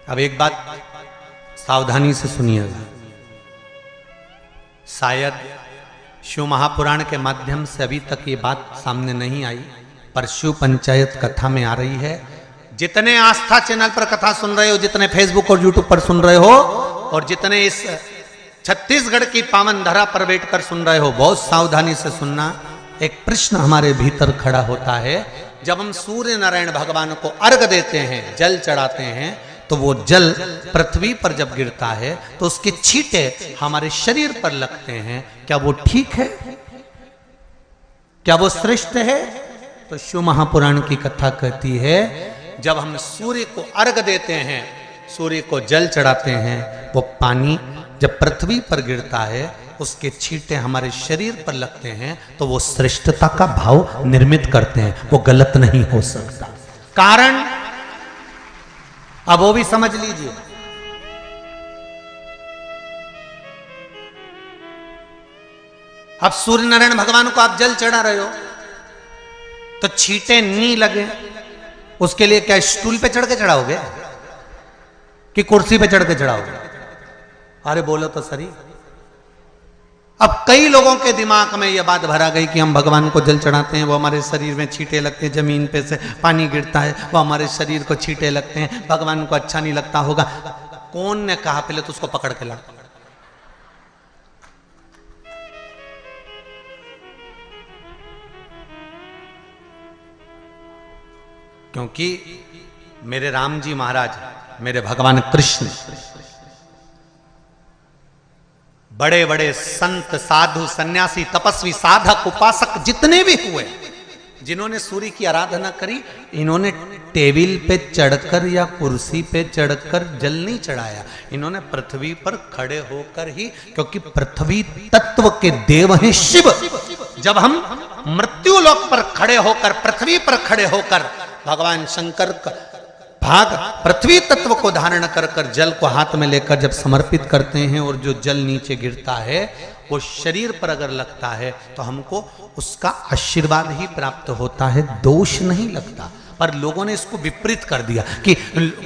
अब एक बात सावधानी से सुनिएगा, शायद शिव महापुराण के माध्यम से अभी तक ये बात सामने नहीं आई, पर शिव पंचायत कथा में आ रही है। जितने आस्था चैनल पर कथा सुन रहे हो, जितने फेसबुक और यूट्यूब पर सुन रहे हो, और जितने इस छत्तीसगढ़ की पावन धरा पर बैठकर सुन रहे हो, बहुत सावधानी से सुनना। एक प्रश्न हमारे भीतर खड़ा होता है, जब हम सूर्य नारायण भगवान को अर्घ देते हैं, जल चढ़ाते हैं, तो वो जल पृथ्वी पर जब गिरता है तो उसके छींटे हमारे शरीर पर लगते हैं। क्या वो ठीक है? क्या वो श्रेष्ठ है? तो शिव महापुराण की कथा कहती है, जब हम सूर्य को अर्घ देते हैं, सूर्य को जल चढ़ाते हैं, वो पानी जब पृथ्वी पर गिरता है, उसके छींटे हमारे शरीर पर लगते हैं, तो वो श्रेष्ठता का भाव निर्मित करते हैं, वो गलत नहीं हो सकता। कारण अब वो भी समझ लीजिए। अब सूर्य नारायण भगवान को आप जल चढ़ा रहे हो, तो छींटे नहीं लगे, उसके लिए क्या स्टूल पे चढ़ के चढ़ाओगे कि कुर्सी पे चढ़ के चढ़ाओगे? अरे बोलो तो सही। अब कई लोगों के दिमाग में यह बात भरा गई कि हम भगवान को जल चढ़ाते हैं, वो हमारे शरीर में छींटे लगते हैं, जमीन पे से पानी गिरता है, वो हमारे शरीर को छींटे लगते हैं, भगवान को अच्छा नहीं लगता होगा। कौन ने कहा? पहले तो उसको पकड़ के ला। क्योंकि मेरे राम जी महाराज, मेरे भगवान कृष्ण, बड़े बड़े संत, साधु, सन्यासी, तपस्वी, साधक, उपासक जितने भी हुए, जिन्होंने सूर्य की आराधना करी, इन्होंने टेबल पे चढ़कर या कुर्सी पे चढ़कर जल नहीं चढ़ाया, इन्होंने पृथ्वी पर खड़े होकर ही, क्योंकि पृथ्वी तत्व के देव हैं शिव। जब हम मृत्यु लोक पर खड़े होकर, पृथ्वी पर खड़े होकर भगवान शंकर का भाग पृथ्वी तत्व को धारण कर कर जल को हाथ में लेकर जब समर्पित करते हैं, और जो जल नीचे गिरता है वो शरीर पर अगर लगता है तो हमको उसका आशीर्वाद ही प्राप्त होता है, दोष नहीं लगता। पर लोगों ने इसको विपरीत कर दिया। कि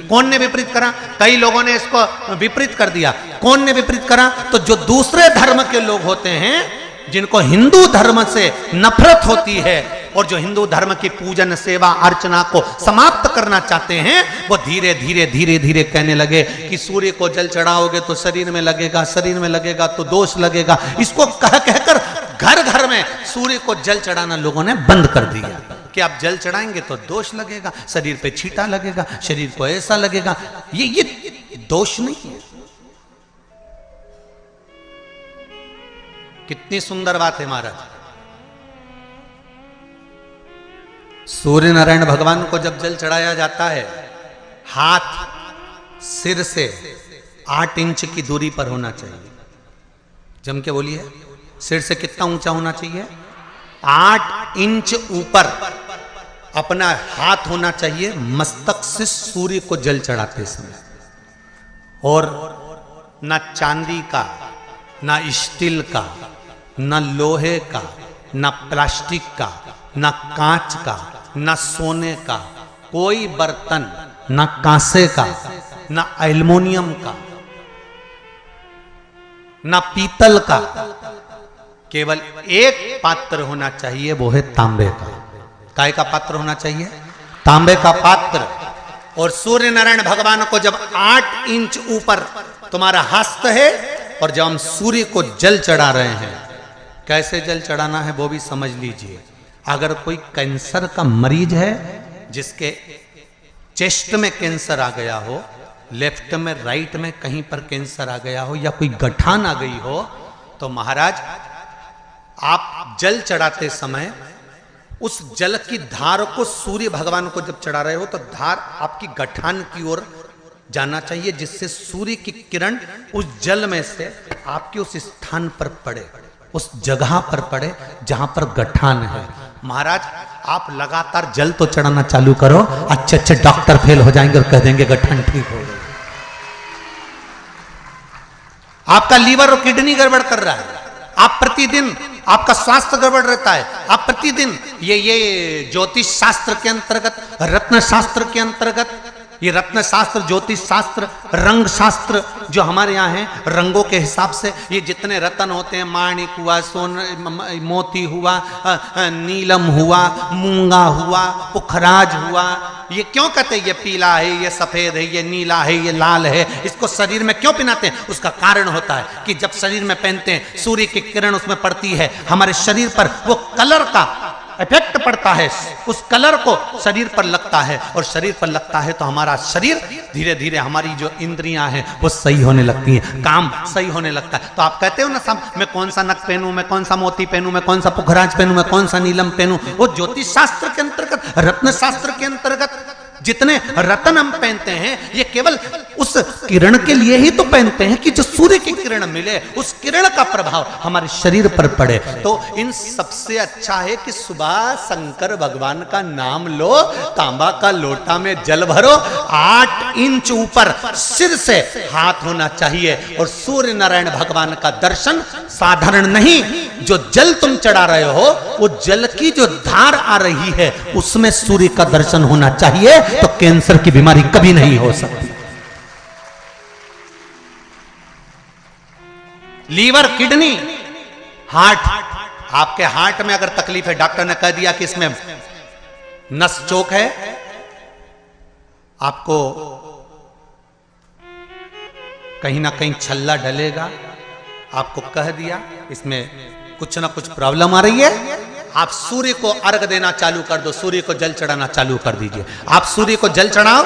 कौन ने विपरीत करा? कई लोगों ने इसको विपरीत कर दिया। कौन ने विपरीत करा? तो जो दूसरे धर्म के लोग होते हैं, जिनको हिंदू धर्म से नफरत होती है और जो हिंदू धर्म की पूजन, सेवा, अर्चना को समाप्त करना चाहते हैं, वो धीरे धीरे धीरे धीरे कहने लगे कि सूर्य को जल चढ़ाओगे तो शरीर में लगेगा, शरीर में लगेगा तो दोष लगेगा। इसको कह कहकर घर घर में सूर्य को जल चढ़ाना लोगों ने बंद कर दिया कि आप जल चढ़ाएंगे तो दोष लगेगा, शरीर पे छींटा लगेगा, शरीर को ऐसा लगेगा। ये दोष नहीं है। कितनी सुंदर बात है महाराज। सूर्य नारायण भगवान को जब जल चढ़ाया जाता है, हाथ सिर से 8 इंच की दूरी पर होना चाहिए। जम के बोलिए, सिर से कितना ऊंचा होना चाहिए? 8 इंच ऊपर अपना हाथ होना चाहिए मस्तक से सूर्य को जल चढ़ाते समय। और ना चांदी का, ना स्टील का, ना लोहे का, ना प्लास्टिक का, ना कांच का, ना सोने का कोई बर्तन, ना कांसे का, ना एल्युमिनियम का, ना पीतल का, केवल एक पात्र होना चाहिए, वो है तांबे का। काय का पात्र होना चाहिए? तांबे का पात्र। और सूर्य नारायण भगवान को जब 8 इंच ऊपर तुम्हारा हस्त है, और जब हम सूर्य को जल चढ़ा रहे हैं, कैसे जल चढ़ाना है वो भी समझ लीजिए। अगर कोई कैंसर का मरीज है, जिसके चेस्ट में कैंसर आ गया हो, लेफ्ट में, राइट में कहीं पर कैंसर आ गया हो, या कोई गठान आ गई हो, तो महाराज आप जल चढ़ाते समय उस जल की धार को सूर्य भगवान को जब चढ़ा रहे हो, तो धार आपकी गठान की ओर जाना चाहिए, जिससे सूर्य की किरण उस जल में से आपके उस स्थान पर पड़े, उस जगह पर पड़े जहां पर गठान है। महाराज आप लगातार जल तो चढ़ाना चालू करो, अच्छे अच्छे डॉक्टर फेल हो जाएंगे और कह देंगे गठान ठीक हो गई। आपका लीवर और किडनी गड़बड़ कर रहा है, आप प्रतिदिन, आपका स्वास्थ्य गड़बड़ रहता है, आप प्रतिदिन ये ज्योतिष शास्त्र के अंतर्गत, रत्न शास्त्र के अंतर्गत, ये रत्न शास्त्र, ज्योतिष शास्त्र, रंग शास्त्र जो हमारे यहाँ है, रंगों के हिसाब से ये जितने रत्न होते हैं, माणिक हुआ, मोती हुआ, नीलम हुआ, मूंगा हुआ, पुखराज हुआ, ये क्यों कहते हैं ये पीला है, ये सफेद है, ये नीला है, ये लाल है, इसको शरीर में क्यों पहनाते हैं? उसका कारण होता है कि जब शरीर में पहनते हैं सूर्य की किरण उसमें पड़ती है, हमारे शरीर पर वो कलर का इफेक्ट पड़ता है, उस कलर को शरीर पर लगता है, और शरीर पर लगता है तो हमारा शरीर धीरे धीरे, हमारी जो इंद्रियां हैं वो सही होने लगती हैं, काम सही होने लगता है। तो आप कहते हो ना सब, मैं कौन सा नक पहनूं, मैं कौन सा मोती पहनूं, मैं कौन सा पुखराज पहनूं, मैं कौन सा नीलम पहनूं, वो ज्योतिष शास्त्र के अंतर्गत, रत्न शास्त्र के अंतर्गत जितने रत्न हम पहनते हैं ये केवल उस किरण के लिए ही तो पहनते हैं कि जो सूर्य की किरण मिले, उस किरण का प्रभाव हमारे शरीर पर पड़े। तो इन सबसे अच्छा है कि सुबह शंकर भगवान का नाम लो, तांबा का लोटा में जल भरो, 8 इंच ऊपर सिर से हाथ होना चाहिए, और सूर्य नारायण भगवान का दर्शन साधारण नहीं, जो जल तुम चढ़ा रहे हो वो जल की जो धार आ रही है उसमें सूर्य का दर्शन होना चाहिए, तो कैंसर की बीमारी कभी नहीं हो सकती। लीवर, किडनी, हार्ट, आपके हार्ट में अगर तकलीफ है, डॉक्टर ने कह दिया कि इसमें नस चोक है, आपको कहीं ना कहीं छल्ला डलेगा, आपको कह दिया इसमें कुछ ना कुछ प्रॉब्लम आ रही है, आप सूर्य को अर्घ देना चालू कर दो, सूर्य को जल चढ़ाना चालू कर दीजिए। आप सूर्य को जल चढ़ाओ,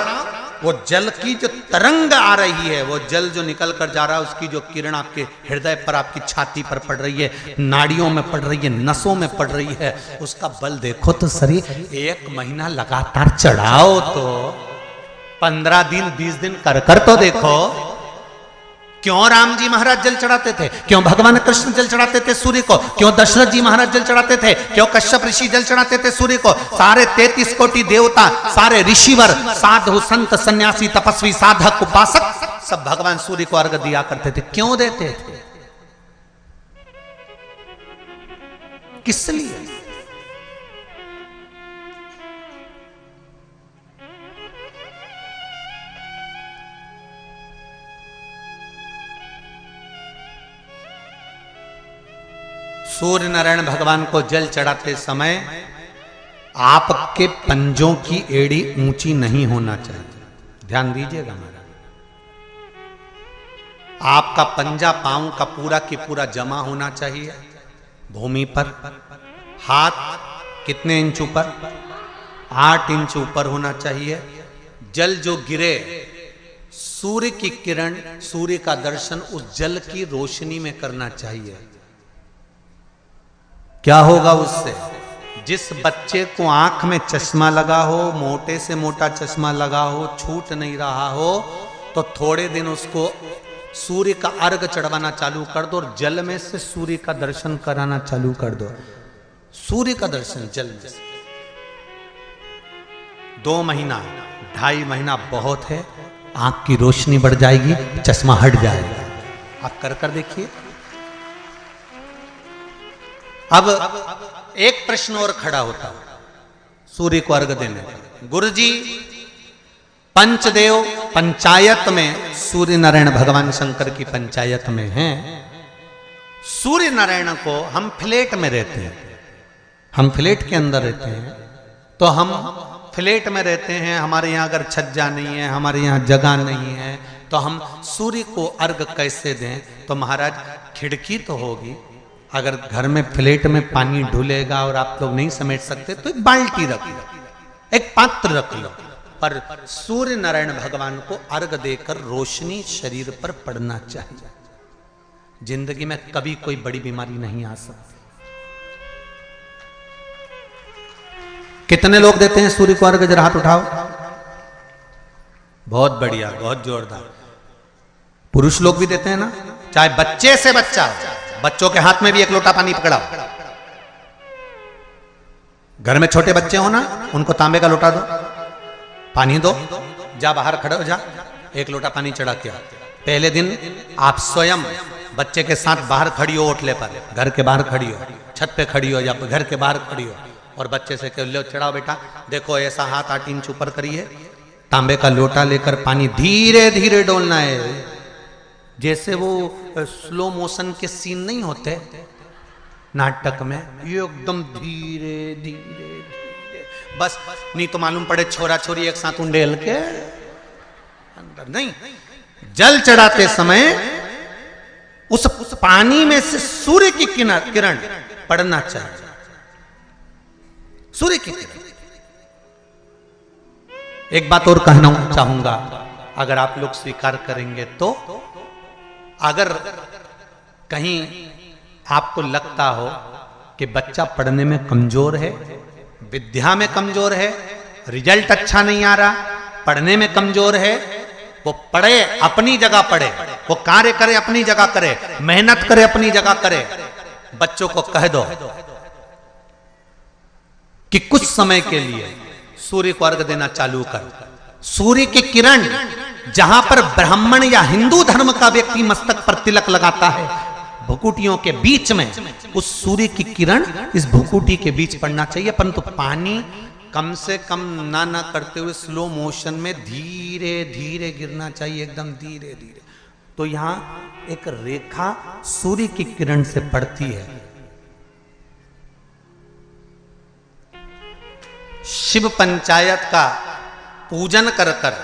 वो जल की जो तरंग आ रही है, वो जल जो निकल कर जा रहा है, उसकी जो किरण आपके हृदय पर, आपकी छाती पर पड़ रही है, नाड़ियों में पड़ रही है, नसों में पड़ रही है, उसका बल देखो तो शरीर 1 महीना लगातार चढ़ाओ, तो 15 दिन 20 दिन कर तो देखो। क्यों राम जी महाराज जल चढ़ाते थे, क्यों भगवान कृष्ण जल चढ़ाते थे सूर्य को, क्यों दशरथ जी महाराज जल चढ़ाते थे, क्यों कश्यप ऋषि जल चढ़ाते थे सूर्य को, सारे 33 कोटि देवता, सारे ऋषिवर, साधु संत सन्यासी तपस्वी साधक उपासक सब भगवान सूर्य को अर्घ दिया करते थे। क्यों देते थे, किस लिए? सूर्य नारायण भगवान को जल चढ़ाते समय आपके पंजों की एड़ी ऊंची नहीं होना चाहिए, ध्यान दीजिएगा महाराज। आपका पंजा पांव का पूरा की पूरा जमा होना चाहिए भूमि पर। हाथ कितने इंच ऊपर? 8 इंच ऊपर होना चाहिए। जल जो गिरे, सूर्य की किरण, सूर्य का दर्शन उस जल की रोशनी में करना चाहिए। क्या होगा उससे? जिस बच्चे को आंख में चश्मा लगा हो, मोटे से मोटा चश्मा लगा हो, छूट नहीं रहा हो, तो थोड़े दिन उसको सूर्य का अर्घ चढ़वाना चालू कर दो और जल में से सूर्य का दर्शन कराना चालू कर दो। सूर्य का दर्शन जल में से 2 महीना 2.5 महीना बहुत है, आंख की रोशनी बढ़ जाएगी, चश्मा हट जाएगा। आप कर देखिए। अब एक प्रश्न और खड़ा होता है सूर्य को अर्घ देने का। गुरुजी, पंचदेव पंचायत में सूर्य नारायण भगवान शंकर की पंचायत में हैं। सूर्य नारायण को हम फ्लैट में रहते हैं, हम फ्लैट के अंदर रहते हैं, तो हम फ्लैट में रहते हैं, हमारे यहाँ अगर छज्जा नहीं है, हमारे यहाँ जगह नहीं है, तो हम सूर्य को अर्घ कैसे दें? तो महाराज खिड़की तो होगी, अगर घर में फ्लैट में पानी ढुलेगा और आप लोग नहीं समेट सकते तो एक बाल्टी रख लो, एक पात्र रख लो, पर सूर्य नारायण भगवान को अर्घ देकर रोशनी शरीर पर पड़ना चाहिए। जिंदगी में कभी कोई बड़ी बीमारी नहीं आ सकती। कितने लोग देते हैं सूर्य को अर्घ? जरा हाथ उठाओ। बहुत बढ़िया, बहुत जोरदार। पुरुष लोग भी देते हैं ना, चाहे बच्चे से बच्चा, बच्चों के हाथ में भी 1 लोटा पानी पकड़ाओ। घर में छोटे बच्चे हो ना, उनको तांबे का लोटा दो, पानी दो, जा बाहर खड़े हो जा, 1 लोटा पानी चढ़ा के आओ। पहले दिन आप स्वयं बच्चे के साथ बाहर खड़ी हो, ओटले पर, घर के बाहर खड़ी हो, छत पे खड़ी हो या घर के बाहर खड़ी हो, और बच्चे से कह लो चढ़ाओ बेटा, देखो ऐसा हाथ 8 इंच ऊपर करिए, तांबे का लोटा लेकर पानी धीरे धीरे डोलना है, जैसे वो स्लो मोशन के सीन नहीं होते नाटक में, ये एकदम धीरे धीरे धीरे, बस नहीं तो मालूम पड़े छोरा छोरी एक साथ उंडेल के अंदर नहीं। जल चढ़ाते समय उस पानी में से सूर्य की किरण पड़ना चाहिए, सूर्य की किरण। एक बात और कहना चाहूंगा, अगर आप लोग स्वीकार करेंगे तो, अगर कहीं आपको लगता हो कि बच्चा पढ़ने में कमजोर है, विद्या में कमजोर है, रिजल्ट अच्छा नहीं आ रहा, पढ़ने में कमजोर है, वो पढ़े अपनी जगह पढ़े, वो कार्य करे अपनी जगह करे, मेहनत करे अपनी जगह करे। बच्चों को कह दो कि कुछ समय के लिए सूर्य को अर्घ देना चालू कर। सूर्य की किरण जहां पर ब्राह्मण या हिंदू धर्म का व्यक्ति मस्तक पर तिलक लगाता है, भुकुटियों के बीच में उस सूर्य की किरण इस भुकुटी के बीच पड़ना चाहिए, परंतु पानी कम से कम ना करते हुए स्लो मोशन में धीरे धीरे गिरना चाहिए, एकदम धीरे धीरे। तो यहां एक रेखा सूर्य की किरण से पड़ती है। शिव पंचायत का पूजन कर कर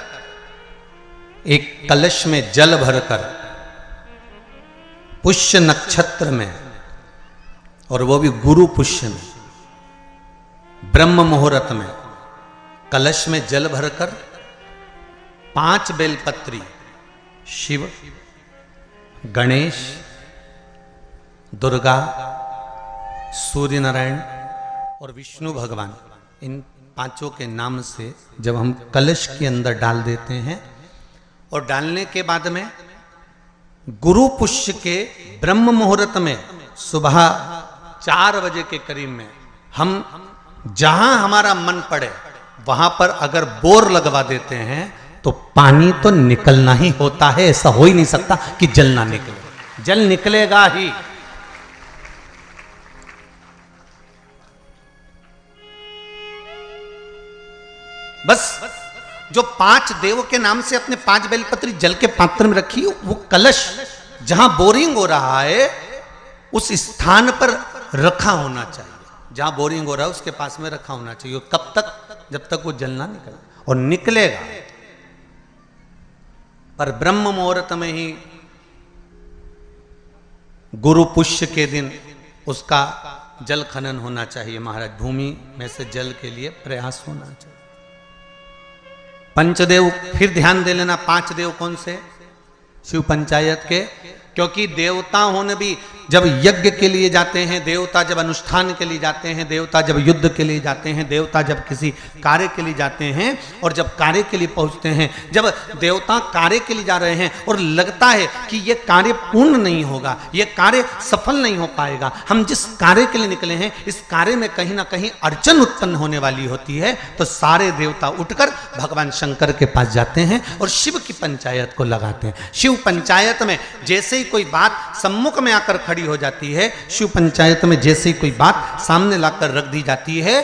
एक कलश में जल भरकर पुष्य नक्षत्र में, और वो भी गुरु पुष्य में, ब्रह्म मुहूर्त में कलश में जल भरकर 5 बेलपत्री शिव, गणेश, दुर्गा, सूर्य नारायण और विष्णु भगवान, इन 5 के नाम से जब हम कलश के अंदर डाल देते हैं, और डालने के बाद में गुरु पुष्य के ब्रह्म मुहूर्त में सुबह 4 बजे के करीब में हम जहां हमारा मन पड़े वहां पर अगर बोर लगवा देते हैं तो पानी तो निकलना ही होता है। ऐसा हो ही नहीं सकता कि जल ना निकले, जल निकलेगा ही। बस जो 5 देव के नाम से अपने 5 बेलपत्री जल के पात्र में रखी, वो कलश जहां बोरिंग हो रहा है उस स्थान पर रखा होना चाहिए, जहां बोरिंग हो रहा है उसके पास में रखा होना चाहिए। कब तक? जब तक वो जल ना निकले, और निकलेगा पर ब्रह्म मुहूर्त में ही, गुरु पुष्य के दिन उसका जल खनन होना चाहिए महाराज। भूमि में से जल के लिए प्रयास होना चाहिए। पंचदेव फिर ध्यान दे लेना, 5 देव कौन से? शिव पंचायत के, क्योंकि देवताओं ने भी जब यज्ञ के लिए जाते हैं, देवता जब अनुष्ठान के लिए जाते हैं, देवता जब युद्ध के लिए जाते हैं, देवता जब किसी कार्य के लिए जाते हैं, और जब कार्य के लिए पहुंचते हैं, जब देवता कार्य के लिए जा रहे हैं और लगता है कि ये कार्य पूर्ण नहीं होगा, ये कार्य सफल नहीं हो पाएगा, हम जिस कार्य के लिए निकले हैं इस कार्य में कहीं ना कहीं अड़चन उत्पन्न होने वाली होती है, तो सारे देवता उठकर भगवान शंकर के पास जाते हैं और शिव की पंचायत को लगाते हैं। शिव पंचायत में जैसे ही कोई बात सम्मुख में आकर खड़ी हो जाती है, शिव पंचायत में जैसे ही कोई बात सामने लाकर रख दी जाती है,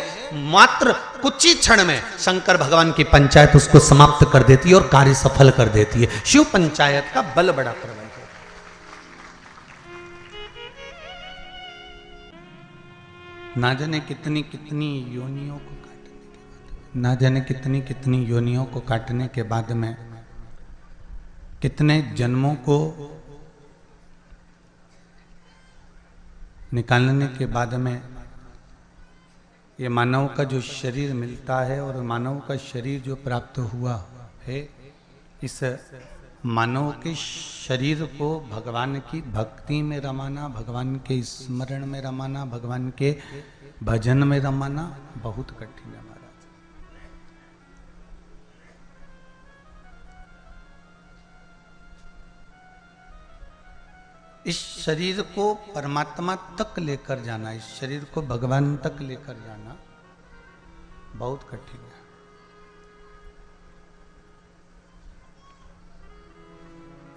मात्र कुछ ही क्षण में शंकर भगवान की पंचायत उसको समाप्त कर देती है और कार्य सफल कर देती है। शिव पंचायत का बल बड़ा प्रबल है। ना जाने कितनी कितनी योनियों को काटने के बाद, ना जाने कितनी कितनी योनियों को काटने के बाद में, कितने जन्मों को निकालने के बाद में ये मानव का जो शरीर मिलता है, और मानव का शरीर जो प्राप्त हुआ है, इस मानव के शरीर को भगवान की भक्ति में रमाना, भगवान के स्मरण में रमाना, भगवान के भजन में रमाना बहुत कठिन है महाराज। इस शरीर को परमात्मा तक लेकर जाना, इस शरीर को भगवान तक लेकर जाना बहुत कठिन है।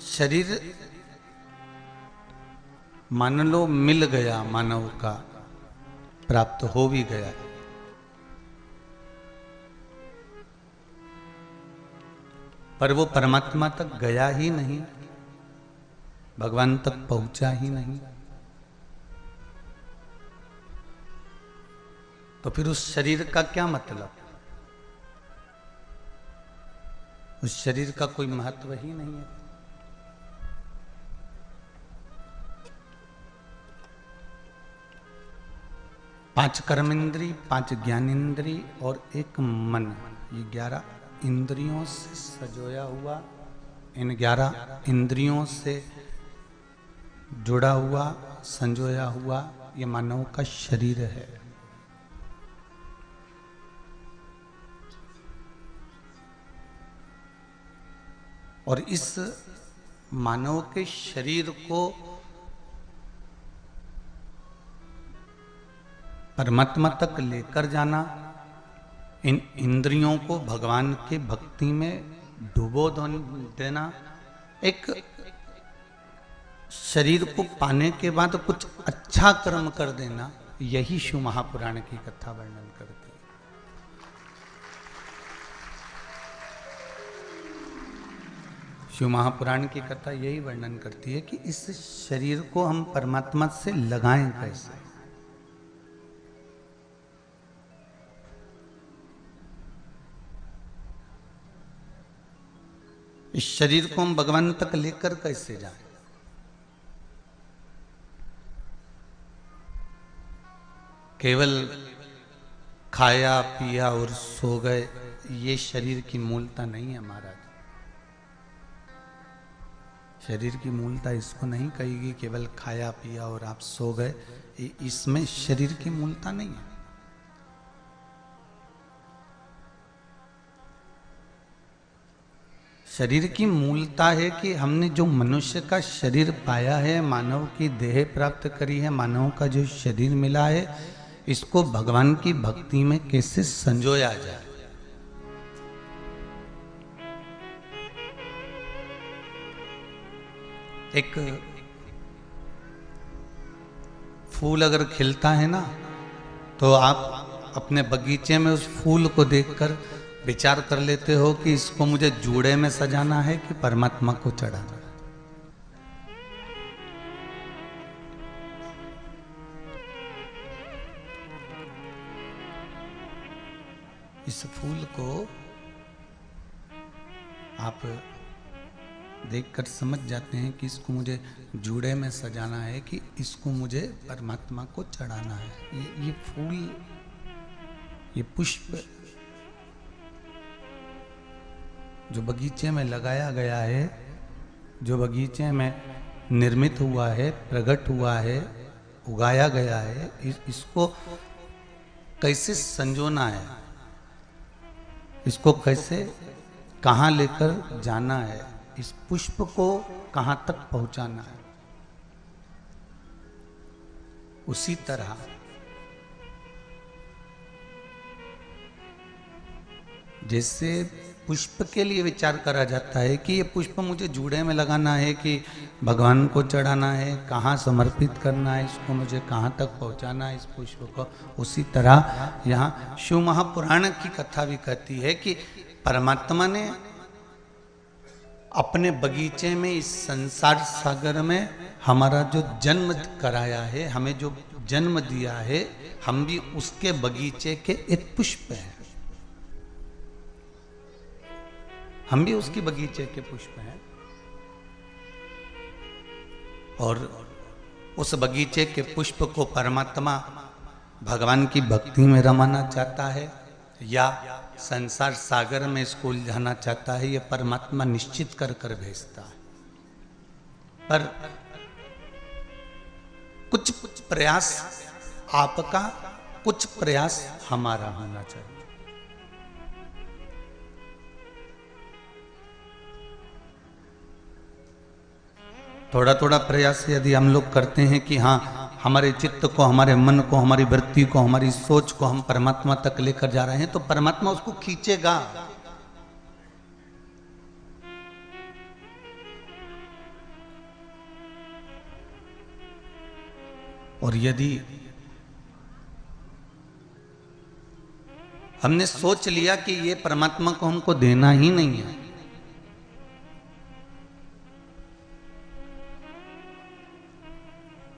शरीर मान लो मिल गया, मानव का प्राप्त हो भी गया, पर वो परमात्मा तक गया ही नहीं, भगवान तक पहुंचा ही नहीं। तो फिर उस शरीर का क्या मतलब? उस शरीर का कोई महत्व ही नहीं है। पांच कर्मेंद्री, पांच ज्ञानेंद्री और एक मन, ये 11 इंद्रियों से सजोया हुआ, इन 11 इंद्रियों से जुड़ा हुआ, संजोया हुआ ये मानव का शरीर है। और इस मानव के शरीर को परमात्मा तक लेकर जाना, इन इंद्रियों को भगवान के भक्ति में डुबो देना, एक शरीर को पाने के बाद कुछ अच्छा कर्म कर देना, यही शिव महापुराण की कथा वर्णन करती है। शिव महापुराण की कथा यही वर्णन करती है कि इस शरीर को हम परमात्मा से लगाएं कैसे। इस शरीर को हम भगवान तक लेकर कैसे जाएं। केवल खाया पिया और सो गए, ये शरीर की मूलता नहीं है महाराज। शरीर की मूलता इसको नहीं कहेगी केवल खाया पिया और आप सो गए, इसमें शरीर की मूलता नहीं है। शरीर की मूलता है कि हमने जो मनुष्य का शरीर पाया है, मानव की देह प्राप्त करी है, मानव का जो शरीर मिला है, इसको भगवान की भक्ति में कैसे संजोया जाए। एक फूल अगर खिलता है ना, तो आप अपने बगीचे में उस फूल को देखकर विचार कर लेते हो कि इसको मुझे जूड़े में सजाना है कि परमात्मा को चढ़ाना है। इस फूल को आप देखकर समझ जाते हैं कि इसको मुझे जूड़े में सजाना है कि इसको मुझे परमात्मा को चढ़ाना है। ये फूल, ये पुष्प जो बगीचे में लगाया गया है, जो बगीचे में निर्मित हुआ है, प्रकट हुआ है, उगाया गया है, इसको कैसे संजोना है, इसको कैसे कहाँ लेकर जाना है, इस पुष्प को कहाँ तक पहुंचाना है। उसी तरह जैसे पुष्प के लिए विचार करा जाता है कि ये पुष्प मुझे जूड़े में लगाना है कि भगवान को चढ़ाना है, कहाँ समर्पित करना है, इसको मुझे कहाँ तक पहुँचाना है इस पुष्प को, उसी तरह यहाँ शिव महापुराण की कथा भी कहती है कि परमात्मा ने अपने बगीचे में, इस संसार सागर में हमारा जो जन्म कराया है, हमें जो जन्म दिया है, हम भी उसके बगीचे के एक पुष्प हैं। हम भी उसकी बगीचे के पुष्प हैं और उस बगीचे के पुष्प को परमात्मा भगवान की भक्ति में रमाना चाहता है या संसार सागर में इसको उलझाना चाहता है, ये परमात्मा निश्चित कर कर भेजता है। पर कुछ प्रयास आपका, कुछ प्रयास हमारा होना चाहिए। थोड़ा थोड़ा प्रयास यदि हम लोग करते हैं कि हाँ, हमारे चित्त को, हमारे मन को, हमारी वृत्ति को, हमारी सोच को हम परमात्मा तक लेकर जा रहे हैं, तो परमात्मा उसको खींचेगा। और यदि हमने सोच लिया कि ये परमात्मा को हमको देना ही नहीं है,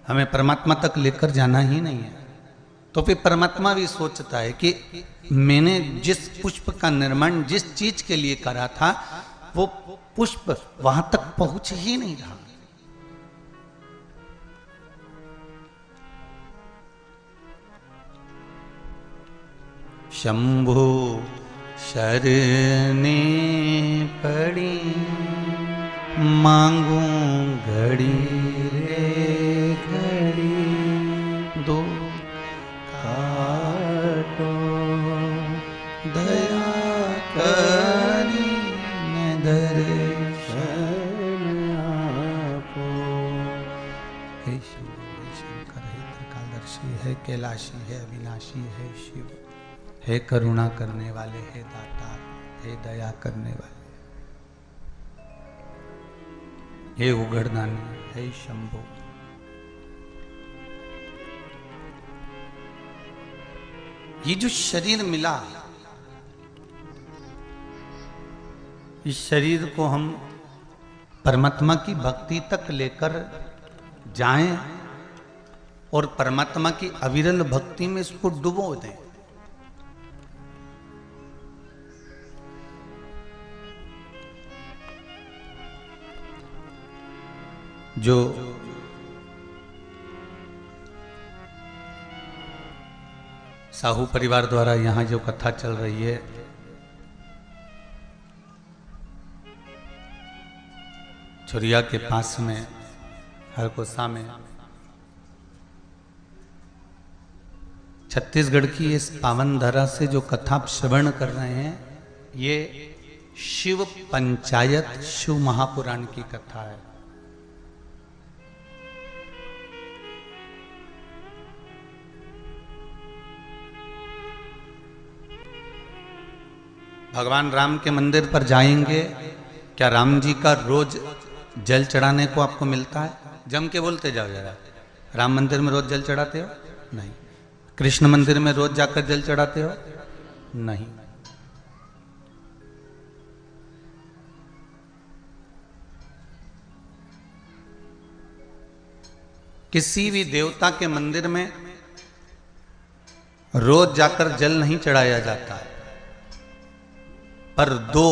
हमें परमात्मा तक लेकर जाना ही नहीं है। तो फिर परमात्मा भी सोचता है कि मैंने जिस पुष्प का निर्माण जिस चीज के लिए करा था वो पुष्प वहां तक पहुंच ही नहीं रहा। शंभु शरणे पड़ी मांगू घड़ी रे घड़ी दो काटो दया करी दर्शन आपो। हे शिव हे शंकर हे त्रिकालदर्शी है कैलाशी है अविनाशी है शिव, हे करुणा करने वाले, हे दाता, हे दया करने वाले, हे उगड़दानी, हे शंभु। ये जो शरीर मिला, इस शरीर को हम परमात्मा की भक्ति तक लेकर जाएं और परमात्मा की अविरल भक्ति में इसको डुबो दें। जो साहू परिवार द्वारा यहां जो कथा चल रही है, छुरिया के पास में हरकोसा में, छत्तीसगढ़ की इस पावन धरा से जो कथा श्रवण कर रहे हैं, ये शिव पंचायत शिव महापुराण की कथा है। भगवान राम के मंदिर पर जाएंगे, क्या राम जी का रोज जल चढ़ाने को आपको मिलता है? जम के बोलते जाओ जरा, राम मंदिर में रोज जल चढ़ाते हो? नहीं। कृष्ण मंदिर में रोज जाकर जल चढ़ाते हो? नहीं। किसी भी देवता के मंदिर में रोज जाकर जल नहीं चढ़ाया जाता है, पर दो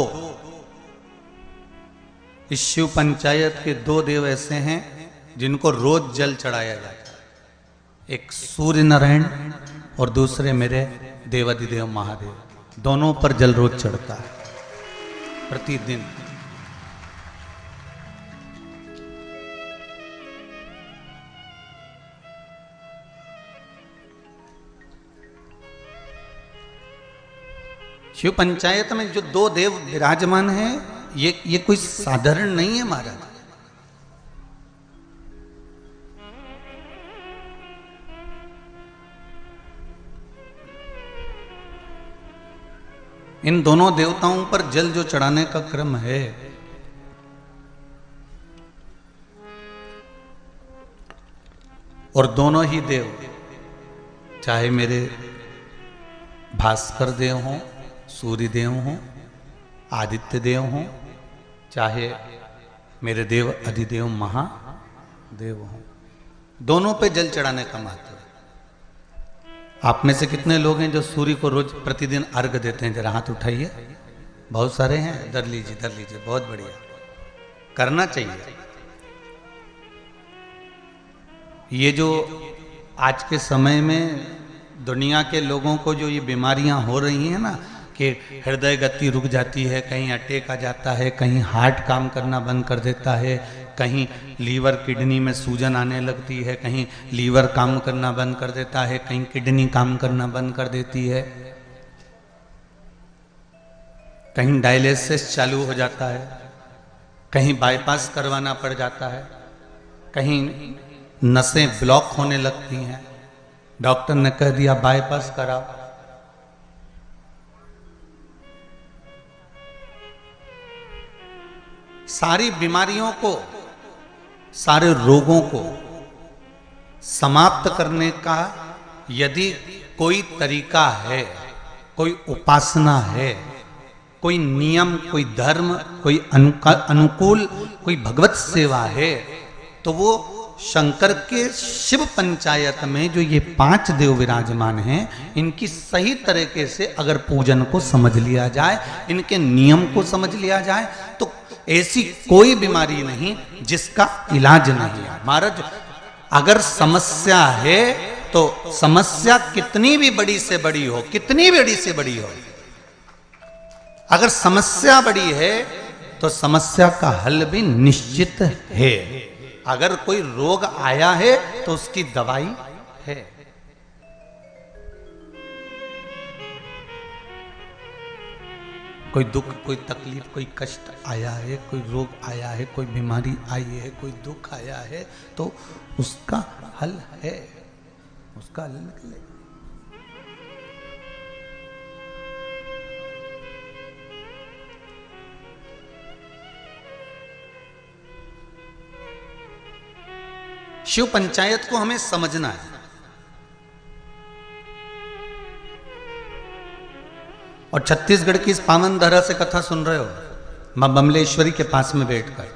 इस शिव पंचायत के दो देव ऐसे हैं जिनको रोज जल चढ़ाया जाता है। एक सूर्य नारायण और दूसरे मेरे देवाधिदेव महादेव, दोनों पर जल रोज चढ़ता है प्रतिदिन। शिव पंचायत में जो दो देव विराजमान हैं, ये कोई साधारण नहीं है महाराज। इन दोनों देवताओं पर जल जो चढ़ाने का क्रम है, और दोनों ही देव, चाहे मेरे भास्कर देव हों, सूर्य देव हों, आदित्य देव हों, चाहे मेरे देव अधिदेव महादेव हों, दोनों पे जल चढ़ाने का महत्व है। आप में से कितने लोग हैं जो सूर्य को रोज प्रतिदिन अर्घ देते हैं? जरा हाथ उठाइए। बहुत सारे हैं। धर लीजिए, बहुत बढ़िया, करना चाहिए। ये जो आज के समय में दुनिया के लोगों को जो ये बीमारियां हो रही हैं ना, कि हृदय गति रुक जाती है, कहीं अटैक आ जाता है, कहीं हार्ट काम करना बंद कर देता है, कहीं लीवर किडनी में सूजन आने लगती है, कहीं लीवर काम करना बंद कर देता है, कहीं किडनी काम करना बंद कर देती है, कहीं डायलिसिस चालू हो जाता है, कहीं बाईपास करवाना पड़ जाता है, कहीं नसें ब्लॉक होने लगती हैं, डॉक्टर ने कह दिया बाईपास कराओ। सारी बीमारियों को, सारे रोगों को समाप्त करने का यदि कोई तरीका है, कोई उपासना है, कोई नियम, कोई धर्म, कोई अनुकूल, कोई भगवत सेवा है, तो वो शंकर के शिव पंचायत में जो ये 5 देव विराजमान हैं, इनकी सही तरीके से अगर पूजन को समझ लिया जाए, इनके नियम को समझ लिया जाए, तो ऐसी कोई बीमारी नहीं जिसका इलाज नहीं है। महाराज अगर समस्या है तो समस्या कितनी भी बड़ी से बड़ी हो, कितनी बड़ी से बड़ी हो, अगर समस्या बड़ी है तो समस्या का हल भी निश्चित है। अगर कोई रोग आया है तो उसकी दवाई है। कोई दुख, कोई तकलीफ, कोई कष्ट आया है, कोई रोग आया है, कोई बीमारी आई है, कोई दुख आया है, तो उसका हल है, उसका हल निकलेगा। शिव पंचायत को हमें समझना है। और छत्तीसगढ़ की इस पावन धरा से कथा सुन रहे हो, मां बमलेश्वरी के पास में बैठकर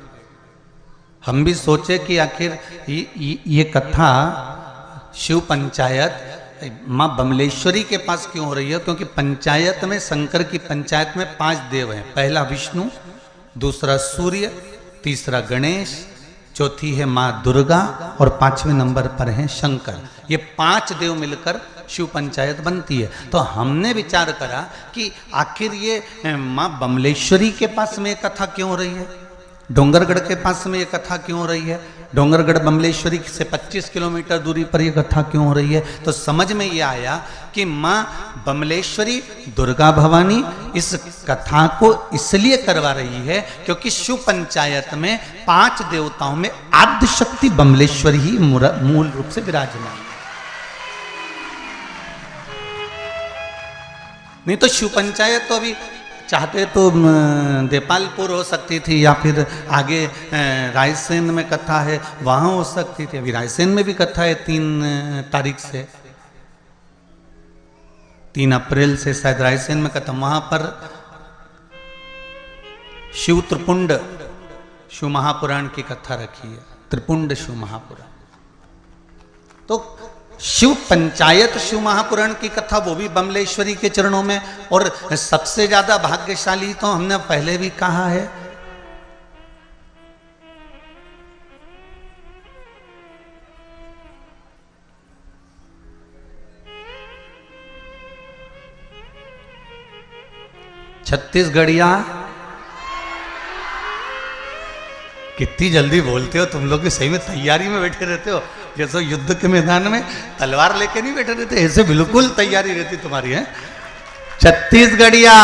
हम भी सोचे कि आखिर ये कथा शिव पंचायत मां बमलेश्वरी के पास क्यों हो रही है। क्योंकि पंचायत में, शंकर की पंचायत में 5 देव हैं। पहला विष्णु, दूसरा सूर्य, तीसरा गणेश, चौथी है मां दुर्गा और 5वें नंबर पर है शंकर। ये 5 देव मिलकर शिव पंचायत बनती है। तो हमने विचार करा कि आखिर ये मां बमलेश्वरी के पास में कथा क्यों हो रही है, डोंगरगढ़ के पास में ये कथा क्यों हो रही है, डोंगरगढ़ बमलेश्वरी से 25 किलोमीटर दूरी पर ये कथा क्यों हो रही है। तो समझ में ये आया कि मां बमलेश्वरी दुर्गा भवानी इस कथा को इसलिए करवा रही है क्योंकि शिव पंचायत में 5 देवताओं में आद्य शक्ति बमलेश्वरी ही मूल रूप से विराजमान है। नहीं तो शिव पंचायत तो अभी चाहते तो देपालपुर हो सकती थी, या फिर आगे रायसेन में कथा है वहां हो सकती थी। अभी रायसेन में भी कथा है 3 तारीख से, 3 अप्रैल से शायद रायसेन में कथा। वहां पर शिव त्रिपुंड शिव महापुराण की कथा रखी है, त्रिपुंड शिव महापुराण। तो शिव पंचायत शिव महापुराण की कथा वो भी बमलेश्वरी के चरणों में। और सबसे ज्यादा भाग्यशाली तो हमने पहले भी कहा है, छत्तीसगढ़िया। कितनी जल्दी बोलते हो तुम लोग, की सही में तैयारी में बैठे रहते हो। जैसे युद्ध के मैदान में तलवार लेके नहीं बैठे रहते, ऐसे बिल्कुल तैयारी रहती तुम्हारी है। छत्तीसगढ़िया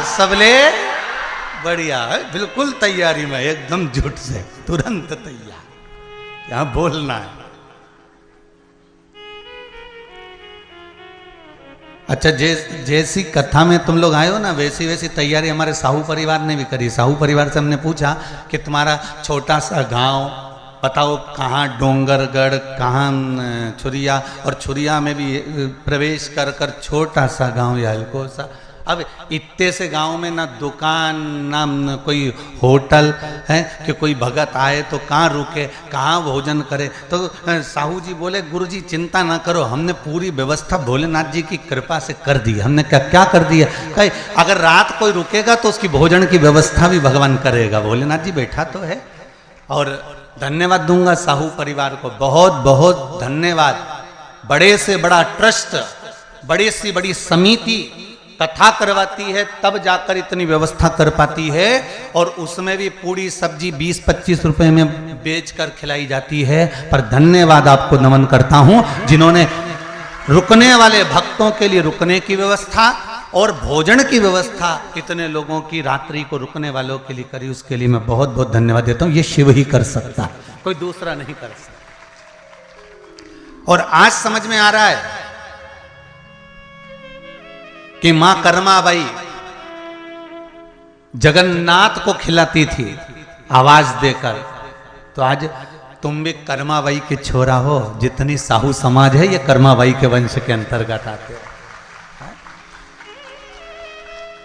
सबले बढ़िया है, बिल्कुल तैयारी में, एकदम झूठ से तुरंत तैयार, यहां बोलना है। अच्छा, जैसी कथा में तुम लोग आए हो ना, वैसी वैसी तैयारी हमारे साहू परिवार ने भी करी। साहू परिवार से हमने पूछा कि तुम्हारा छोटा सा गांव बताओ कहाँ, डोंगरगढ़ कहाँ, छुरिया, और छुरिया में भी प्रवेश कर कर छोटा सा गांव या हल्को सा। अब इतने से गांव में ना दुकान ना कोई होटल है कि कोई भगत आए तो कहाँ रुके, कहाँ भोजन करे। तो साहू जी बोले गुरुजी चिंता ना करो, हमने पूरी व्यवस्था भोलेनाथ जी की कृपा से कर दी। हमने क्या कर दिया, कहे अगर रात कोई रुकेगा तो उसकी भोजन की व्यवस्था भी भगवान करेगा। भोलेनाथ जी बैठा तो है। और धन्यवाद दूंगा साहू परिवार को, बहुत बहुत धन्यवाद। बड़े से बड़ा ट्रस्ट, बड़ी से बड़ी समिति कथा करवाती है तब जाकर इतनी व्यवस्था कर पाती है। और उसमें भी पूरी सब्जी 20-25 रुपए में बेचकर खिलाई जाती है। पर धन्यवाद आपको नमन करता हूं जिन्होंने रुकने वाले भक्तों के लिए रुकने की व्यवस्था और भोजन की व्यवस्था इतने लोगों की रात्रि को रुकने वालों के लिए करी। उसके लिए मैं बहुत बहुत धन्यवाद देता हूं। ये शिव ही कर सकता है, कोई दूसरा नहीं कर सकता। और आज समझ में आ रहा है कि मां कर्माबाई जगन्नाथ को खिलाती थी आवाज देकर। तो आज तुम भी कर्माबाई के छोरा हो। जितनी साहू समाज है ये कर्माबाई के वंश के अंतर्गत आते हो।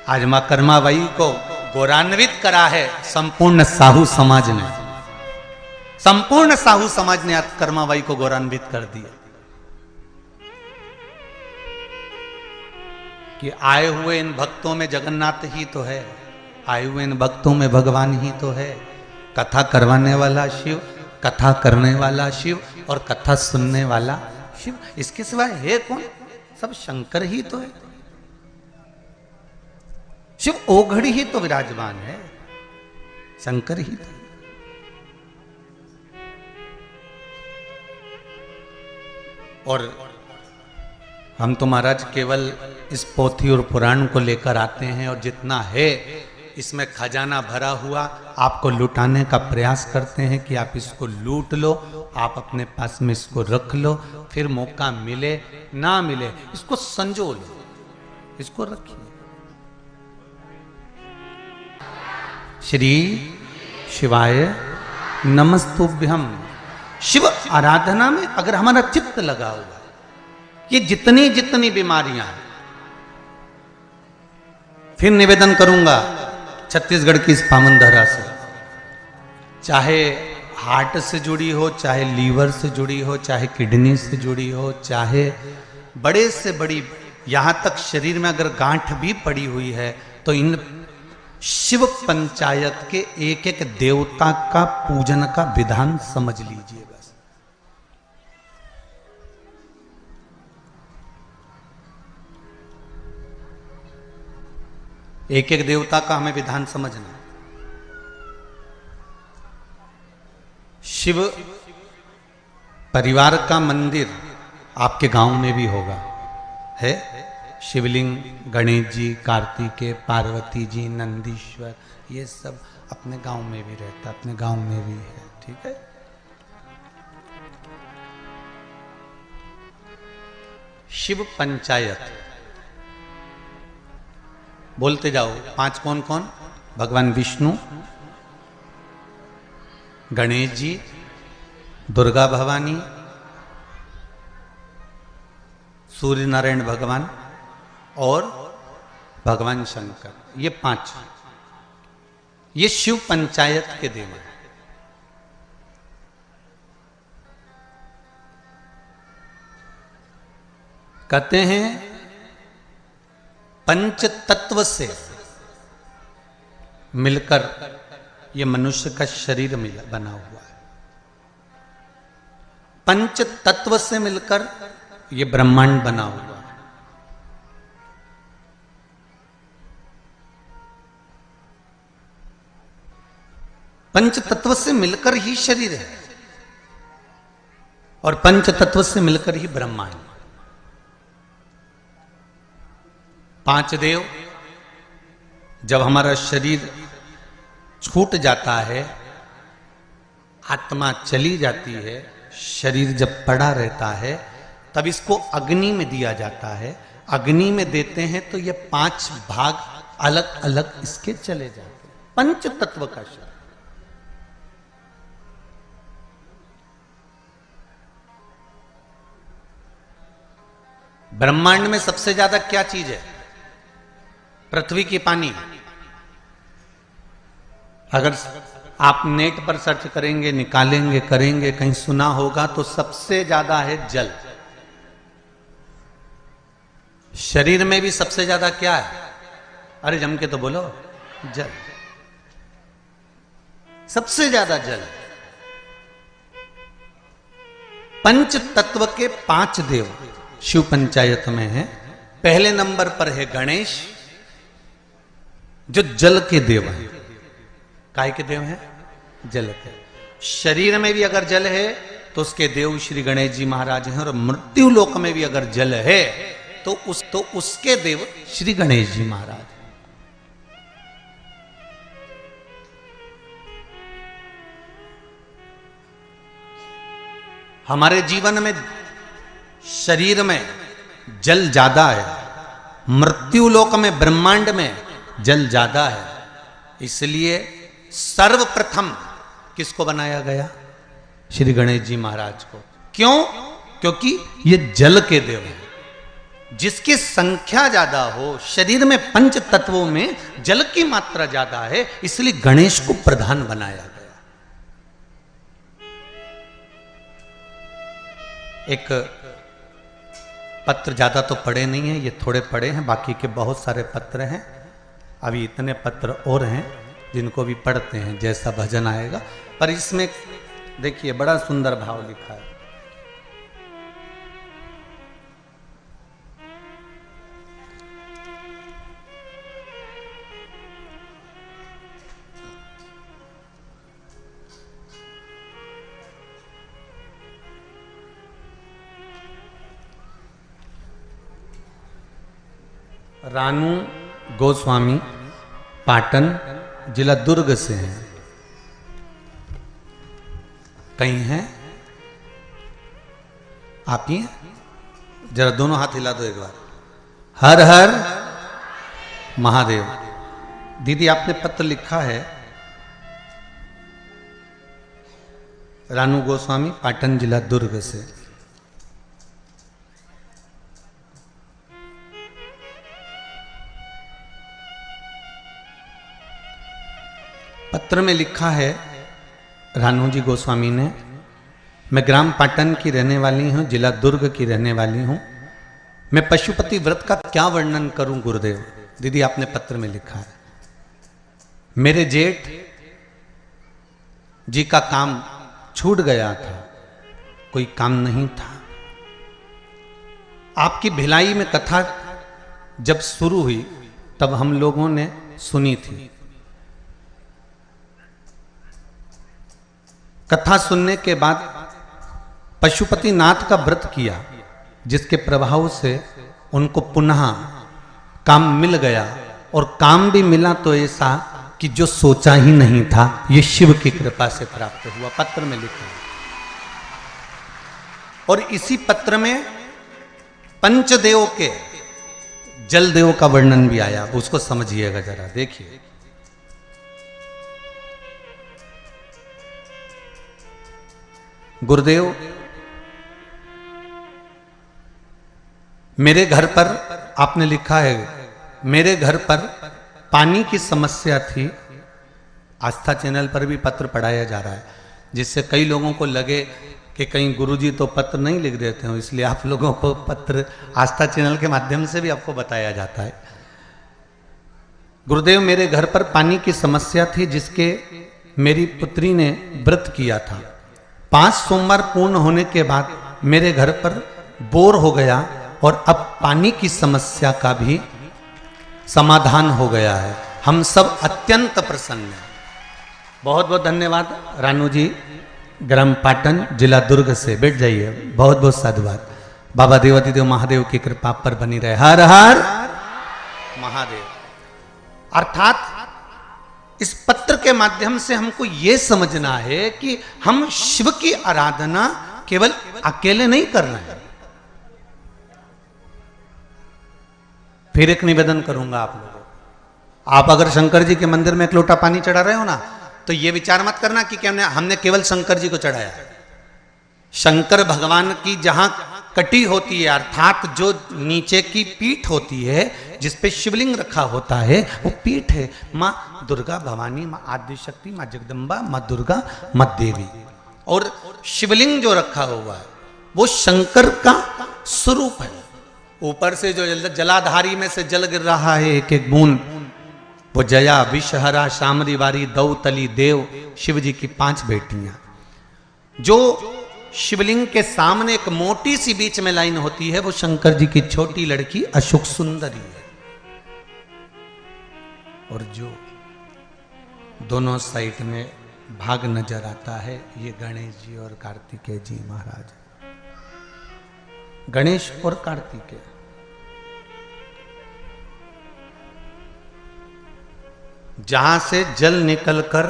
आज मां कर्माबाई को गौरवान्वित करा है संपूर्ण साहू समाज ने। संपूर्ण साहू समाज ने कर्माबाई को गौरवान्वित कर दिया कि आए हुए इन भक्तों में जगन्नाथ ही तो है, आए हुए इन भक्तों में भगवान ही तो है। कथा करवाने वाला शिव, कथा करने वाला शिव और कथा सुनने वाला शिव, इसके सिवाय है कौन? सब शंकर ही तो है। शिव ओघड़ी ही तो विराजमान है, शंकर ही तो। और हम तो महाराज केवल इस पोथी और पुराण को लेकर आते हैं और जितना है इसमें खजाना भरा हुआ आपको लुटाने का प्रयास करते हैं कि आप इसको लूट लो, आप अपने पास में इसको रख लो, फिर मौका मिले ना मिले इसको संजो लो, इसको रखिए। श्री शिवाय नमस्तुभ्यम। शिव आराधना में अगर हमारा चित्त लगा हुआ, ये जितनी जितनी बीमारियां हैं, फिर निवेदन करूंगा छत्तीसगढ़ की इस पावन धरा से, चाहे हार्ट से जुड़ी हो, चाहे लीवर से जुड़ी हो, चाहे किडनी से जुड़ी हो, चाहे बड़े से बड़ी, यहां तक शरीर में अगर गांठ भी पड़ी हुई है, तो इन शिव पंचायत के एक एक देवता का पूजन का विधान समझ लीजिए बस। एक एक देवता का हमें विधान समझना। शिव परिवार का मंदिर आपके गांव में भी होगा, है शिवलिंग, गणेश जी, कार्तिकेय, पार्वती जी, नंदीश्वर, ये सब अपने गांव में भी रहता, अपने गांव में भी है, ठीक है। शिव पंचायत बोलते जाओ। 5 कौन कौन? भगवान विष्णु, गणेश जी, दुर्गा भवानी, सूर्य नारायण भगवान और भगवान शंकर, ये 5, ये शिव पंचायत के देव हैं। कहते हैं पंच तत्व से मिलकर ये मनुष्य का शरीर बना हुआ है। पंच तत्व से मिलकर ये ब्रह्मांड बना हुआ है। पंच तत्व से मिलकर ही शरीर है और पंच तत्व से मिलकर ही ब्रह्मांड। 5 देव, जब हमारा शरीर छूट जाता है, आत्मा चली जाती है, शरीर जब पड़ा रहता है, तब इसको अग्नि में दिया जाता है। अग्नि में देते हैं तो ये 5 भाग अलग अलग इसके चले जाते हैं। पंच तत्व का शरीर। ब्रह्मांड में सबसे ज्यादा क्या चीज है? पृथ्वी की पानी। अगर आप नेट पर सर्च करेंगे, निकालेंगे, करेंगे, कहीं सुना होगा तो सबसे ज्यादा है जल। शरीर में भी सबसे ज्यादा क्या है? अरे जम के तो बोलो, जल। सबसे ज्यादा जल। पंच तत्व के 5 देव शिव पंचायत में है। पहले नंबर पर है गणेश, जो जल के देव हैं। काय के देव हैं? जल के। शरीर में भी अगर जल है तो उसके देव श्री गणेश जी महाराज हैं, और मृत्यु लोक में भी अगर जल है तो उसके देव श्री गणेश जी महाराज। हमारे जीवन में शरीर में जल ज्यादा है, मृत्यु लोक में ब्रह्मांड में जल ज्यादा है। इसलिए सर्वप्रथम किसको बनाया गया? श्री गणेश जी महाराज को। क्यों? क्योंकि ये जल के देव हैं। जिसकी संख्या ज्यादा हो, शरीर में पंच तत्वों में जल की मात्रा ज्यादा है, इसलिए गणेश को प्रधान बनाया गया। एक पत्र ज़्यादा तो पढ़े नहीं हैं, ये थोड़े पढ़े हैं, बाकी के बहुत सारे पत्र हैं। अभी इतने पत्र और हैं जिनको भी पढ़ते हैं जैसा भजन आएगा। पर इसमें देखिए बड़ा सुंदर भाव लिखा है। रानू गोस्वामी पाटन जिला दुर्ग से हैं। कहीं हैं आप ही हैं? जरा दोनों हाथ हिला दो एक बार। हर हर महादेव। दीदी आपने पत्र लिखा है रानू गोस्वामी पाटन जिला दुर्ग से। पत्र में लिखा है रानू जी गोस्वामी ने, मैं ग्राम पाटन की रहने वाली हूँ, जिला दुर्ग की रहने वाली हूँ। मैं पशुपति व्रत का क्या वर्णन करूं गुरुदेव। दीदी आपने पत्र में लिखा है, मेरे जेठ जी का काम छूट गया था, कोई काम नहीं था। आपकी भिलाई में कथा जब शुरू हुई तब हम लोगों ने सुनी थी। कथा सुनने के बाद पशुपति नाथ का व्रत किया, जिसके प्रभाव से उनको पुनः काम मिल गया, और काम भी मिला तो ऐसा कि जो सोचा ही नहीं था, ये शिव की कृपा से प्राप्त हुआ। पत्र में लिखा है। और इसी पत्र में पंचदेव के जलदेव का वर्णन भी आया, उसको समझिएगा जरा, देखिए। गुरुदेव, मेरे घर पर आपने लिखा है, मेरे घर पर पानी की समस्या थी। आस्था चैनल पर भी पत्र पढ़ाया जा रहा है, जिससे कई लोगों को लगे कि कहीं गुरुजी तो पत्र नहीं लिख देते हो, इसलिए आप लोगों को पत्र आस्था चैनल के माध्यम से भी आपको बताया जाता है। गुरुदेव, मेरे घर पर पानी की समस्या थी, जिसके मेरी पुत्री ने व्रत किया था। 5 सोमवार पूर्ण होने के बाद मेरे घर पर बोर हो गया, और अब पानी की समस्या का भी समाधान हो गया है। हम सब अत्यंत प्रसन्न हैं। बहुत बहुत धन्यवाद रानू जी, ग्राम पाटन जिला दुर्ग से। बैठ जाइए। बहुत बहुत साधुवाद। बाबा देवादिदेव महादेव की कृपा पर बनी रहे। हर हर महादेव। अर्थात इस पत्र के माध्यम से हमको यह समझना है कि हम शिव की आराधना केवल अकेले नहीं कर रहे हैं। फिर एक निवेदन करूंगा आप लोगों को, आप अगर शंकर जी के मंदिर में एक लोटा पानी चढ़ा रहे हो ना, तो यह विचार मत करना कि क्या हमने केवल शंकर जी को चढ़ाया। शंकर भगवान की जहां कटी होती है, अर्थात जो नीचे की पीठ होती है जिसपे शिवलिंग रखा होता है, वो पीठ है माँ दुर्गा भवानी, माँ आदिशक्ति, माँ जगदम्बा, माँ दुर्गा, माँ देवी। और शिवलिंग जो रखा हुआ है वो शंकर का स्वरूप है। ऊपर से जो जलाधारी में से जल गिर रहा है एक एक बूंद, वो जया, विषहरा, शामरी वारी, दौतली, देव, शिव जी की 5 बेटियां। जो शिवलिंग के सामने एक मोटी सी बीच में लाइन होती है, वो शंकर जी की छोटी लड़की अशोक सुंदरी है। और जो दोनों साइड में भाग नजर आता है, ये गणेश जी और कार्तिकेय जी महाराज। गणेश और कार्तिकेय जहां से जल निकलकर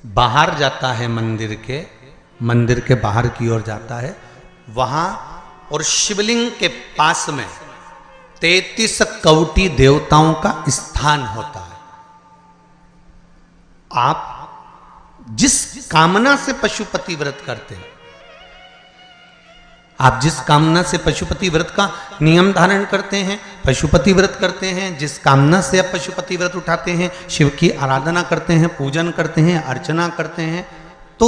बाहर जाता है मंदिर के बाहर की ओर जाता है, वहां और शिवलिंग के पास में 33 कवटी देवताओं का स्थान होता है। आप जिस कामना से पशुपति व्रत करते हैं, आप जिस कामना से पशुपति व्रत का नियम धारण करते हैं, पशुपति व्रत करते हैं, जिस कामना से आप पशुपति व्रत उठाते हैं, शिव की आराधना करते हैं, पूजन करते हैं, अर्चना करते हैं, तो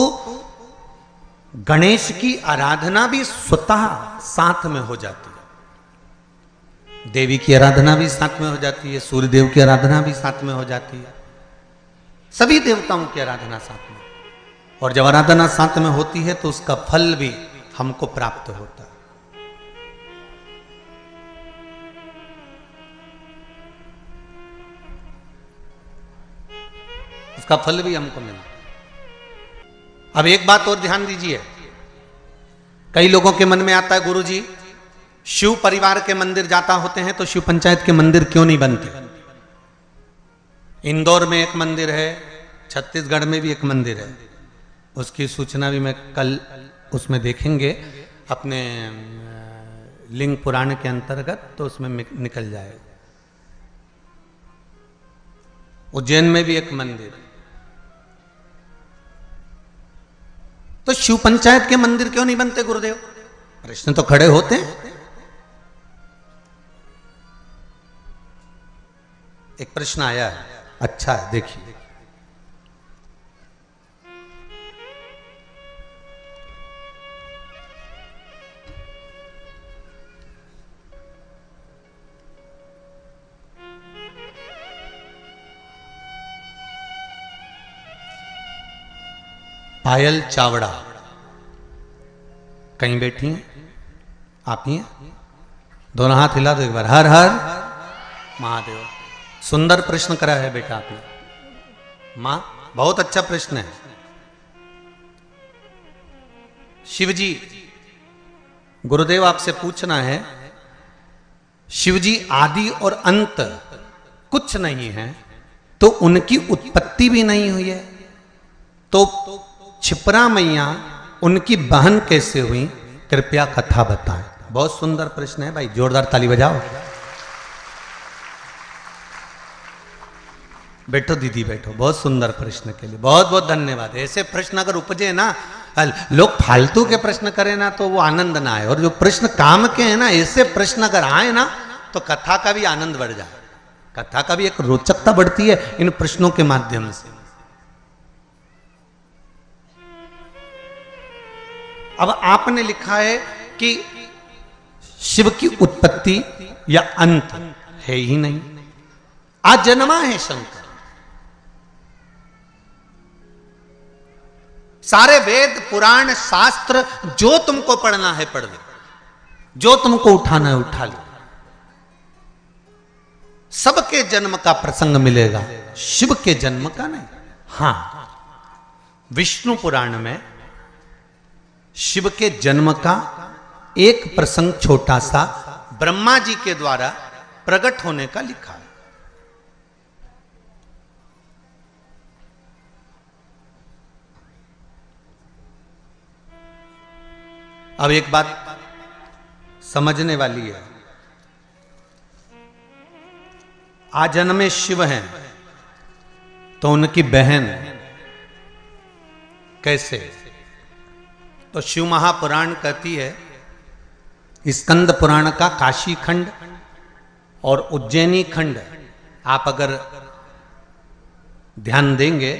गणेश की आराधना भी स्वतः साथ में हो जाती है, देवी की आराधना भी साथ में हो जाती है, सूर्य देव की आराधना भी साथ में हो जाती है, सभी देवताओं की आराधना साथ में। और जब आराधना साथ में होती है तो उसका फल भी हमको प्राप्त होता है। उसका फल भी हमको मिलता है। अब एक बात और ध्यान दीजिए, कई लोगों के मन में आता है गुरुजी शिव परिवार के मंदिर जाता होते हैं तो शिव पंचायत के मंदिर क्यों नहीं बनते? इंदौर में एक मंदिर है, छत्तीसगढ़ में भी एक मंदिर है, उसकी सूचना भी मैं कल उसमें देखेंगे अपने लिंग पुराण के अंतर्गत, तो उसमें निकल जाएगा। उज्जैन में भी एक मंदिर है। तो शिव पंचायत के मंदिर क्यों नहीं बनते गुरुदेव? प्रश्न तो खड़े होते हैं। एक प्रश्न आया है, अच्छा है, देखिए। पायल चावड़ा कहीं बैठी हैं? आप ही हैं? दोनों हाथ हिला दो एक बार। हर हर महादेव। सुंदर प्रश्न करा है बेटा आपने। मां, बहुत अच्छा प्रश्न है। शिवजी, गुरुदेव आपसे पूछना है, शिवजी आदि और अंत कुछ नहीं है तो उनकी उत्पत्ति भी नहीं हुई है, तो छिपरा मैया उनकी बहन कैसे हुई? कृपया कथा बताएं। बहुत सुंदर प्रश्न है भाई, जोरदार ताली बजाओ। बैठो दीदी बैठो, बहुत सुंदर प्रश्न के लिए बहुत बहुत धन्यवाद। ऐसे प्रश्न अगर उपजे ना, लोग फालतू के प्रश्न करें ना तो वो आनंद ना आए, और जो प्रश्न काम के हैं ना, ऐसे प्रश्न अगर आए ना तो कथा का भी आनंद बढ़ जाए, कथा का भी एक रोचकता बढ़ती है इन प्रश्नों के माध्यम से। अब आपने लिखा है कि शिव की उत्पत्ति या अंत है ही नहीं, अजन्मा है शंकर। सारे वेद पुराण शास्त्र जो तुमको पढ़ना है पढ़ लो, जो तुमको उठाना है उठा लो, सबके जन्म का प्रसंग मिलेगा, शिव के जन्म का नहीं। हां, विष्णु पुराण में शिव के जन्म का एक प्रसंग छोटा सा ब्रह्मा जी के द्वारा प्रकट होने का लिखा है। अब एक बात समझने वाली है, आजन्मे शिव हैं तो उनकी बहन कैसे? तो शिव महापुराण कहती है, स्कंद पुराण का काशी खंड और उज्जैनी खंड आप अगर ध्यान देंगे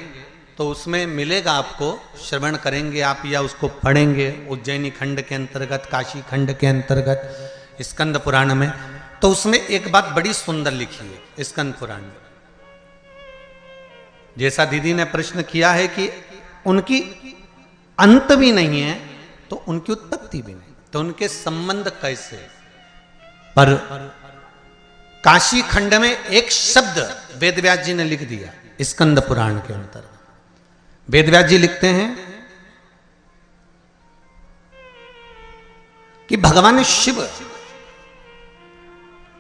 तो उसमें मिलेगा आपको, श्रवण करेंगे आप या उसको पढ़ेंगे उज्जैनी खंड के अंतर्गत, काशी खंड के अंतर्गत, स्कंद पुराण में, तो उसमें एक बात बड़ी सुंदर लिखी है स्कंद पुराण में। जैसा दीदी ने प्रश्न किया है कि उनकी अंत भी नहीं है तो उनकी उत्पत्ति भी नहीं, तो उनके संबंध कैसे? पर काशी खंड में एक शब्द वेदव्यास जी ने लिख दिया स्कंद पुराण के अंतर्गत। वेदव्यास जी लिखते हैं कि भगवान शिव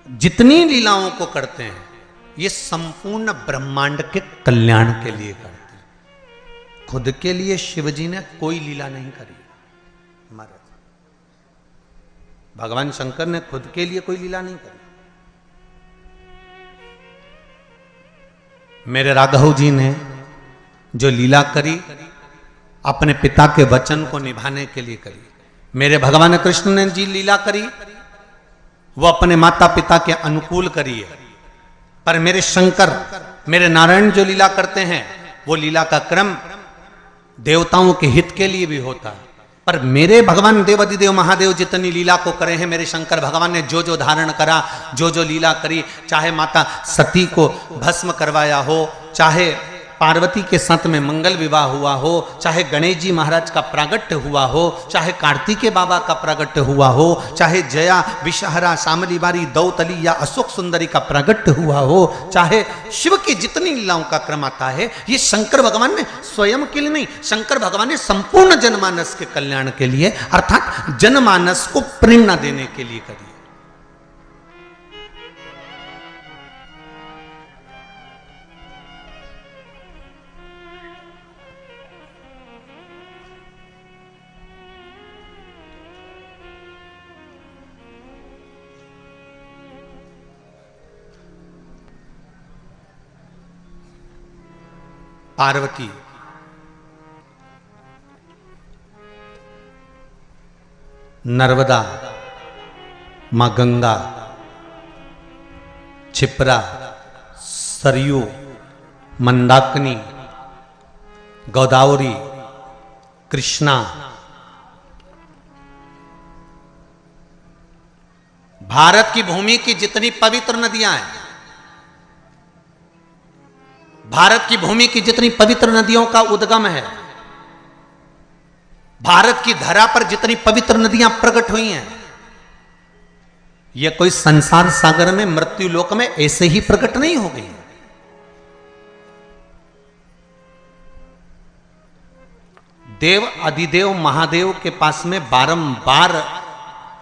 जितनी लीलाओं को करते हैं ये संपूर्ण ब्रह्मांड के कल्याण के लिए करते हैं। खुद के लिए शिव जी ने कोई लीला नहीं करी। हमारे भगवान शंकर ने खुद के लिए कोई लीला नहीं करी। मेरे राघव जी ने जो लीला करी अपने पिता के वचन को निभाने के लिए करी। मेरे भगवान कृष्ण ने जी लीला करी वो अपने माता पिता के अनुकूल करी है। पर मेरे शंकर, मेरे नारायण जो लीला करते हैं वो लीला का क्रम देवताओं के हित के लिए भी होता है। पर मेरे भगवान देवाधिदेव महादेव जितनी लीला को करे हैं, मेरे शंकर भगवान ने जो जो धारण करा, जो जो लीला करी, चाहे माता सती को भस्म करवाया हो, चाहे पार्वती के साथ में मंगल विवाह हुआ हो, चाहे गणेश जी महाराज का प्रागट्य हुआ हो, चाहे कार्तिकेय बाबा का प्रागट्य हुआ हो, चाहे जया विषहरा शामली बारी दौतली या अशोक सुंदरी का प्रागट्य हुआ हो, चाहे शिव की जितनी लीलाओं का क्रम आता है, ये शंकर भगवान ने स्वयं के लिए नहीं, शंकर भगवान ने संपूर्ण जनमानस के कल्याण के लिए, अर्थात जनमानस को प्रेरणा देने के लिए करी। पार्वती नर्मदा, मां गंगा, क्षिप्रा, सरयू, मंदाकिनी, गोदावरी, कृष्णा, भारत की भूमि की जितनी पवित्र नदियां हैं, भारत की भूमि की जितनी पवित्र नदियों का उद्गम है, भारत की धरा पर जितनी पवित्र नदियां प्रकट हुई हैं, यह कोई संसार सागर में मृत्यु लोक में ऐसे ही प्रकट नहीं हो गई। देव अधिदेव महादेव के पास में बारंबार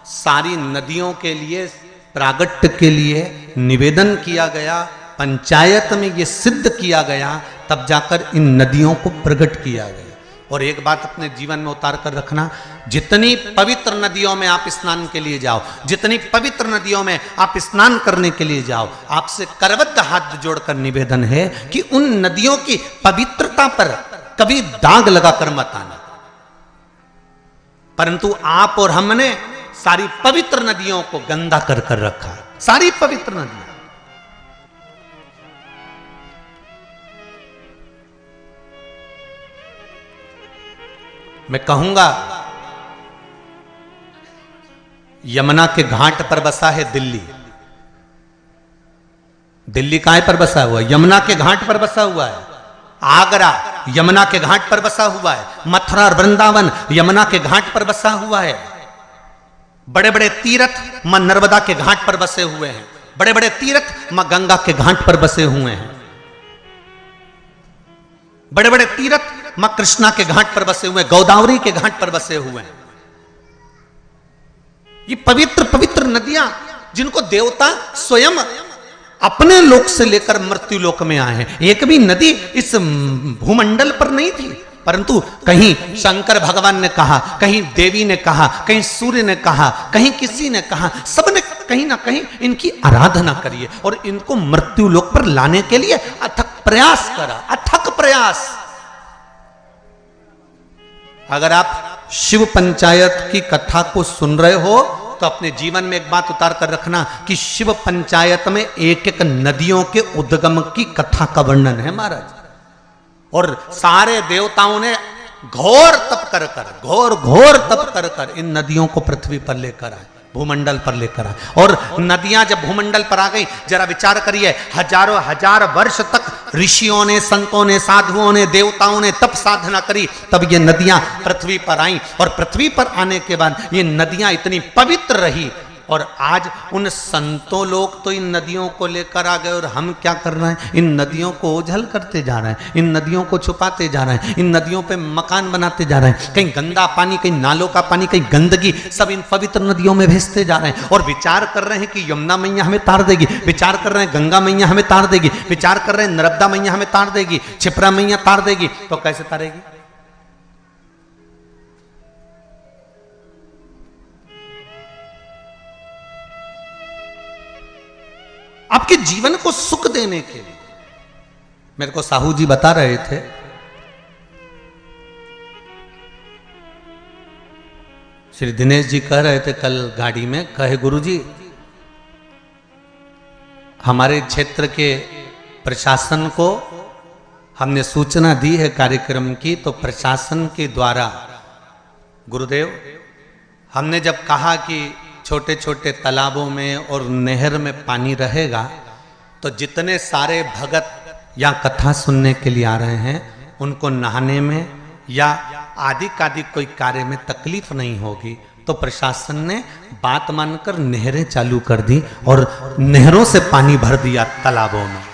सारी नदियों के लिए प्रागट्य के लिए निवेदन किया गया, पंचायत में यह सिद्ध किया गया, तब जाकर इन नदियों को प्रकट किया गया। और एक बात अपने जीवन में उतार कर रखना, जितनी पवित्र नदियों में आप स्नान के लिए जाओ, जितनी पवित्र नदियों में आप स्नान करने के लिए जाओ, आपसे करबद्ध हाथ जोड़कर निवेदन है कि उन नदियों की पवित्रता पर कभी दाग लगाकर मत आना। परंतु आप और हमने सारी पवित्र नदियों को गंदा कर कर रखा, सारी पवित्र नदियां। मैं कहूंगा यमुना के घाट पर बसा है दिल्ली। दिल्ली काहे पर बसा हुआ है? यमुना के घाट पर बसा हुआ है। आगरा यमुना के घाट पर बसा हुआ है। मथुरा और वृंदावन यमुना के घाट पर बसा हुआ है। बड़े बड़े तीर्थ मां नर्मदा के घाट पर बसे हुए हैं। बड़े बड़े तीर्थ मां गंगा के घाट पर बसे हुए हैं। बड़े बड़े तीर्थ मां कृष्णा के घाट पर बसे हुए, गोदावरी के घाट पर बसे हुए हैं। ये पवित्र पवित्र नदियां जिनको देवता स्वयं अपने लोक से लेकर मृत्यु लोक में आए हैं। एक भी नदी इस भूमंडल पर नहीं थी, परंतु कहीं शंकर भगवान ने कहा, कहीं देवी ने कहा, कहीं सूर्य ने कहा, कहीं किसी ने कहा, सबने कहीं ना कहीं इनकी आराधना करिए और इनको मृत्यु लोक पर लाने के लिए अथक प्रयास करा, अथक प्रयास। अगर आप शिव पंचायत की कथा को सुन रहे हो तो अपने जीवन में एक बात उतार कर रखना कि शिव पंचायत में एक एक नदियों के उद्गम की कथा का वर्णन है महाराज। और सारे देवताओं ने घोर तप कर घोर तप कर इन नदियों को पृथ्वी पर लेकर आए, भूमंडल पर लेकर आए। और नदियां जब भूमंडल पर आ गई, जरा विचार करिए, हजारों हजार वर्ष तक ऋषियों ने, संतों ने, साधुओं ने, देवताओं ने तप साधना करी, तब ये नदियां पृथ्वी पर आई। और पृथ्वी पर आने के बाद ये नदियां इतनी पवित्र रही। और आज उन संतों लोग तो इन नदियों को लेकर आ गए और हम क्या कर रहे हैं? इन नदियों को ओझल करते जा रहे हैं, इन नदियों को छुपाते जा रहे हैं, इन नदियों पे मकान बनाते जा रहे हैं। कहीं गंदा पानी, कहीं नालों का पानी, कहीं गंदगी सब इन पवित्र नदियों में भेजते जा रहे हैं। और विचार कर रहे हैं कि यमुना मैया हमें तार देगी, विचार कर रहे हैं गंगा मैया हमें तार देगी, विचार कर रहे हैं नर्मदा मैया हमें तार देगी, क्षिप्रा मैया तार देगी। तो कैसे तारेगी? आपके जीवन को सुख देने के लिए। मेरे को साहू जी बता रहे थे, श्री दिनेश जी कह रहे थे कल गाड़ी में, कहे गुरुजी हमारे क्षेत्र के प्रशासन को हमने सूचना दी है कार्यक्रम की, तो प्रशासन के द्वारा गुरुदेव, हमने जब कहा कि छोटे छोटे तालाबों में और नहर में पानी रहेगा, तो जितने सारे भगत या कथा सुनने के लिए आ रहे हैं उनको नहाने में या आदि कोई कार्य में तकलीफ नहीं होगी। तो प्रशासन ने बात मानकर नहरें चालू कर दी और नहरों से पानी भर दिया तालाबों में।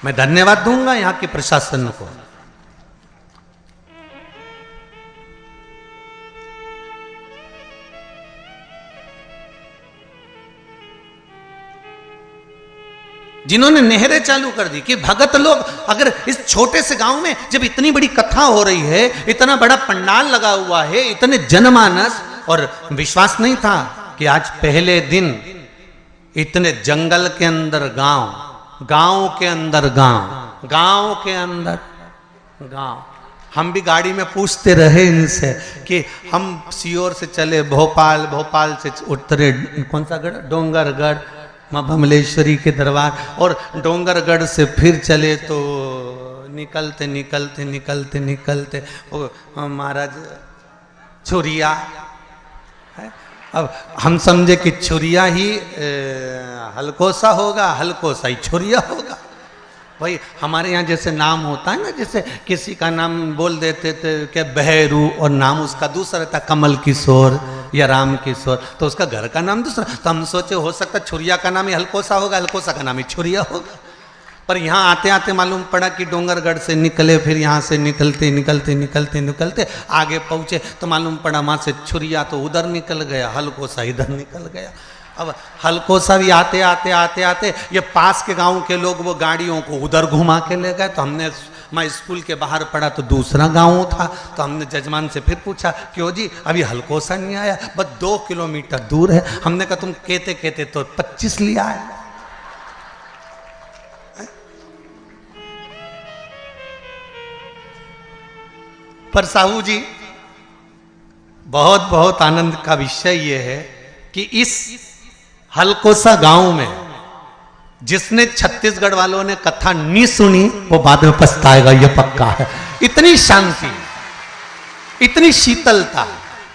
मैं धन्यवाद दूंगा यहाँ के प्रशासन को। जिन्होंने नहरें चालू कर दी कि भगत लोग, अगर इस छोटे से गांव में जब इतनी बड़ी कथा हो रही है, इतना बड़ा पंडाल लगा हुआ है, इतने जनमानस, और विश्वास नहीं था कि आज पहले दिन इतने जंगल के अंदर गांव, गांव के अंदर गांव, गांव के अंदर गांव। हम भी गाड़ी में पूछते रहे इनसे कि हम सीहोर से चले भोपाल, भोपाल से उतरे कौन सा गढ़, डोंगरगढ़, माँ भमलेश्वरी के दरबार, और डोंगरगढ़ से फिर चले तो निकलते निकलते निकलते निकलते वो महाराज छुरिया है। अब हम समझे कि छुरिया ही हलकोसा होगा, हलकोसा ही छुरिया होगा। भाई हमारे यहाँ जैसे नाम होता है ना, जैसे किसी का नाम बोल देते थे क्या बहरू, और नाम उसका दूसरा था, कमल किशोर या राम किशोर, तो उसका घर का नाम दूसरा। तो हम सोचे हो सकता छुरिया का नाम ही हलकोसा होगा, हलकोसा का नाम ही छुरिया होगा। पर यहाँ आते आते मालूम पड़ा कि डोंगरगढ़ से निकले, फिर यहाँ से निकलते निकलते निकलते निकलते आगे पहुँचे तो मालूम पड़ा वहाँ से छुरिया तो उधर निकल गया, हलकोसा इधर निकल गया। अब हलकोसा भी आते आते आते आते ये पास के गांव के लोग वो गाड़ियों को उधर घुमा के ले गए। तो हमने, मैं स्कूल के बाहर पढ़ा तो दूसरा गांव था, तो हमने जजमान से फिर पूछा क्यों जी अभी हलकोसा नहीं आया, बस 2 किलोमीटर दूर है। हमने कहा तुम कहते कहते तो 25 लिया है। पर साहू जी, बहुत बहुत आनंद का विषय ये है कि इस हलकोसा गांव में जिसने छत्तीसगढ़ वालों ने कथा नहीं सुनी वो बाद में पछताएगा, ये पक्का है। इतनी शांति, इतनी शीतलता,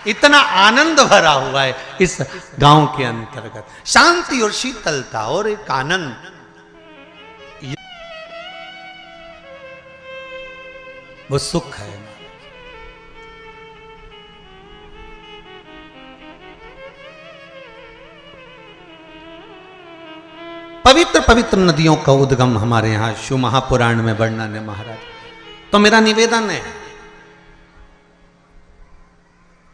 इतना आनंद भरा हुआ है इस गांव के अंतर्गत। शांति और शीतलता और एक आनंद, वो सुख है। पवित्र पवित्र नदियों का उद्गम हमारे यहां शिव महापुराण में वर्णन है महाराज। तो मेरा निवेदन है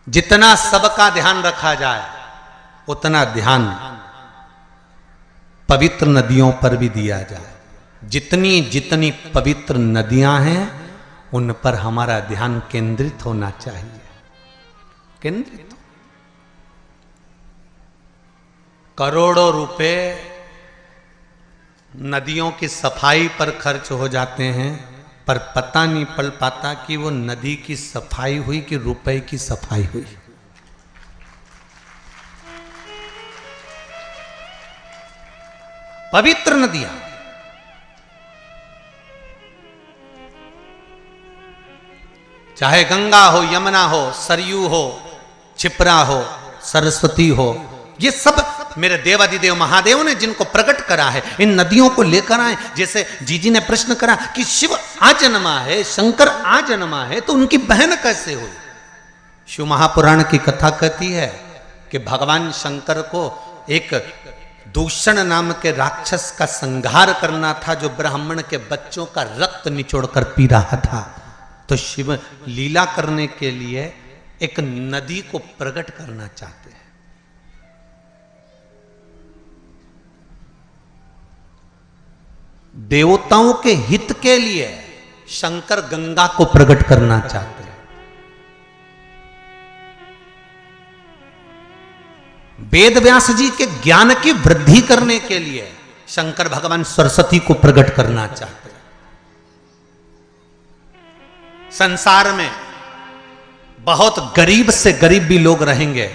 जितना सबका ध्यान रखा जाए उतना ध्यान पवित्र नदियों पर भी दिया जाए। जितनी जितनी पवित्र नदियां हैं उन पर हमारा ध्यान केंद्रित होना चाहिए, केंद्रित। करोड़ों रुपए नदियों की सफाई पर खर्च हो जाते हैं, पर पता नहीं पड़ पाता कि वो नदी की सफाई हुई कि रुपए की सफाई हुई। पवित्र नदियां, चाहे गंगा हो, यमुना हो, सरयू हो, क्षिप्रा हो, सरस्वती हो, ये सब मेरे देवादिदेव महादेव ने जिनको प्रकट करा है, इन नदियों को लेकर आए। जैसे जीजी ने प्रश्न करा कि शिव आ जन्मा है, शंकर आ जन्मा है, तो उनकी बहन कैसे हुई? शिव महापुराण की कथा कहती है कि भगवान शंकर को एक दूषण नाम के राक्षस का संहार करना था जो ब्राह्मण के बच्चों का रक्त निचोड़कर पी रहा था। तो शिव लीला करने के लिए एक नदी को प्रकट करना चाहते हैं। देवताओं के हित के लिए शंकर गंगा को प्रकट करना चाहते हैं। वेद व्यास जी के ज्ञान की वृद्धि करने के लिए शंकर भगवान सरस्वती को प्रकट करना चाहते हैं। संसार में बहुत गरीब से गरीब भी लोग रहेंगे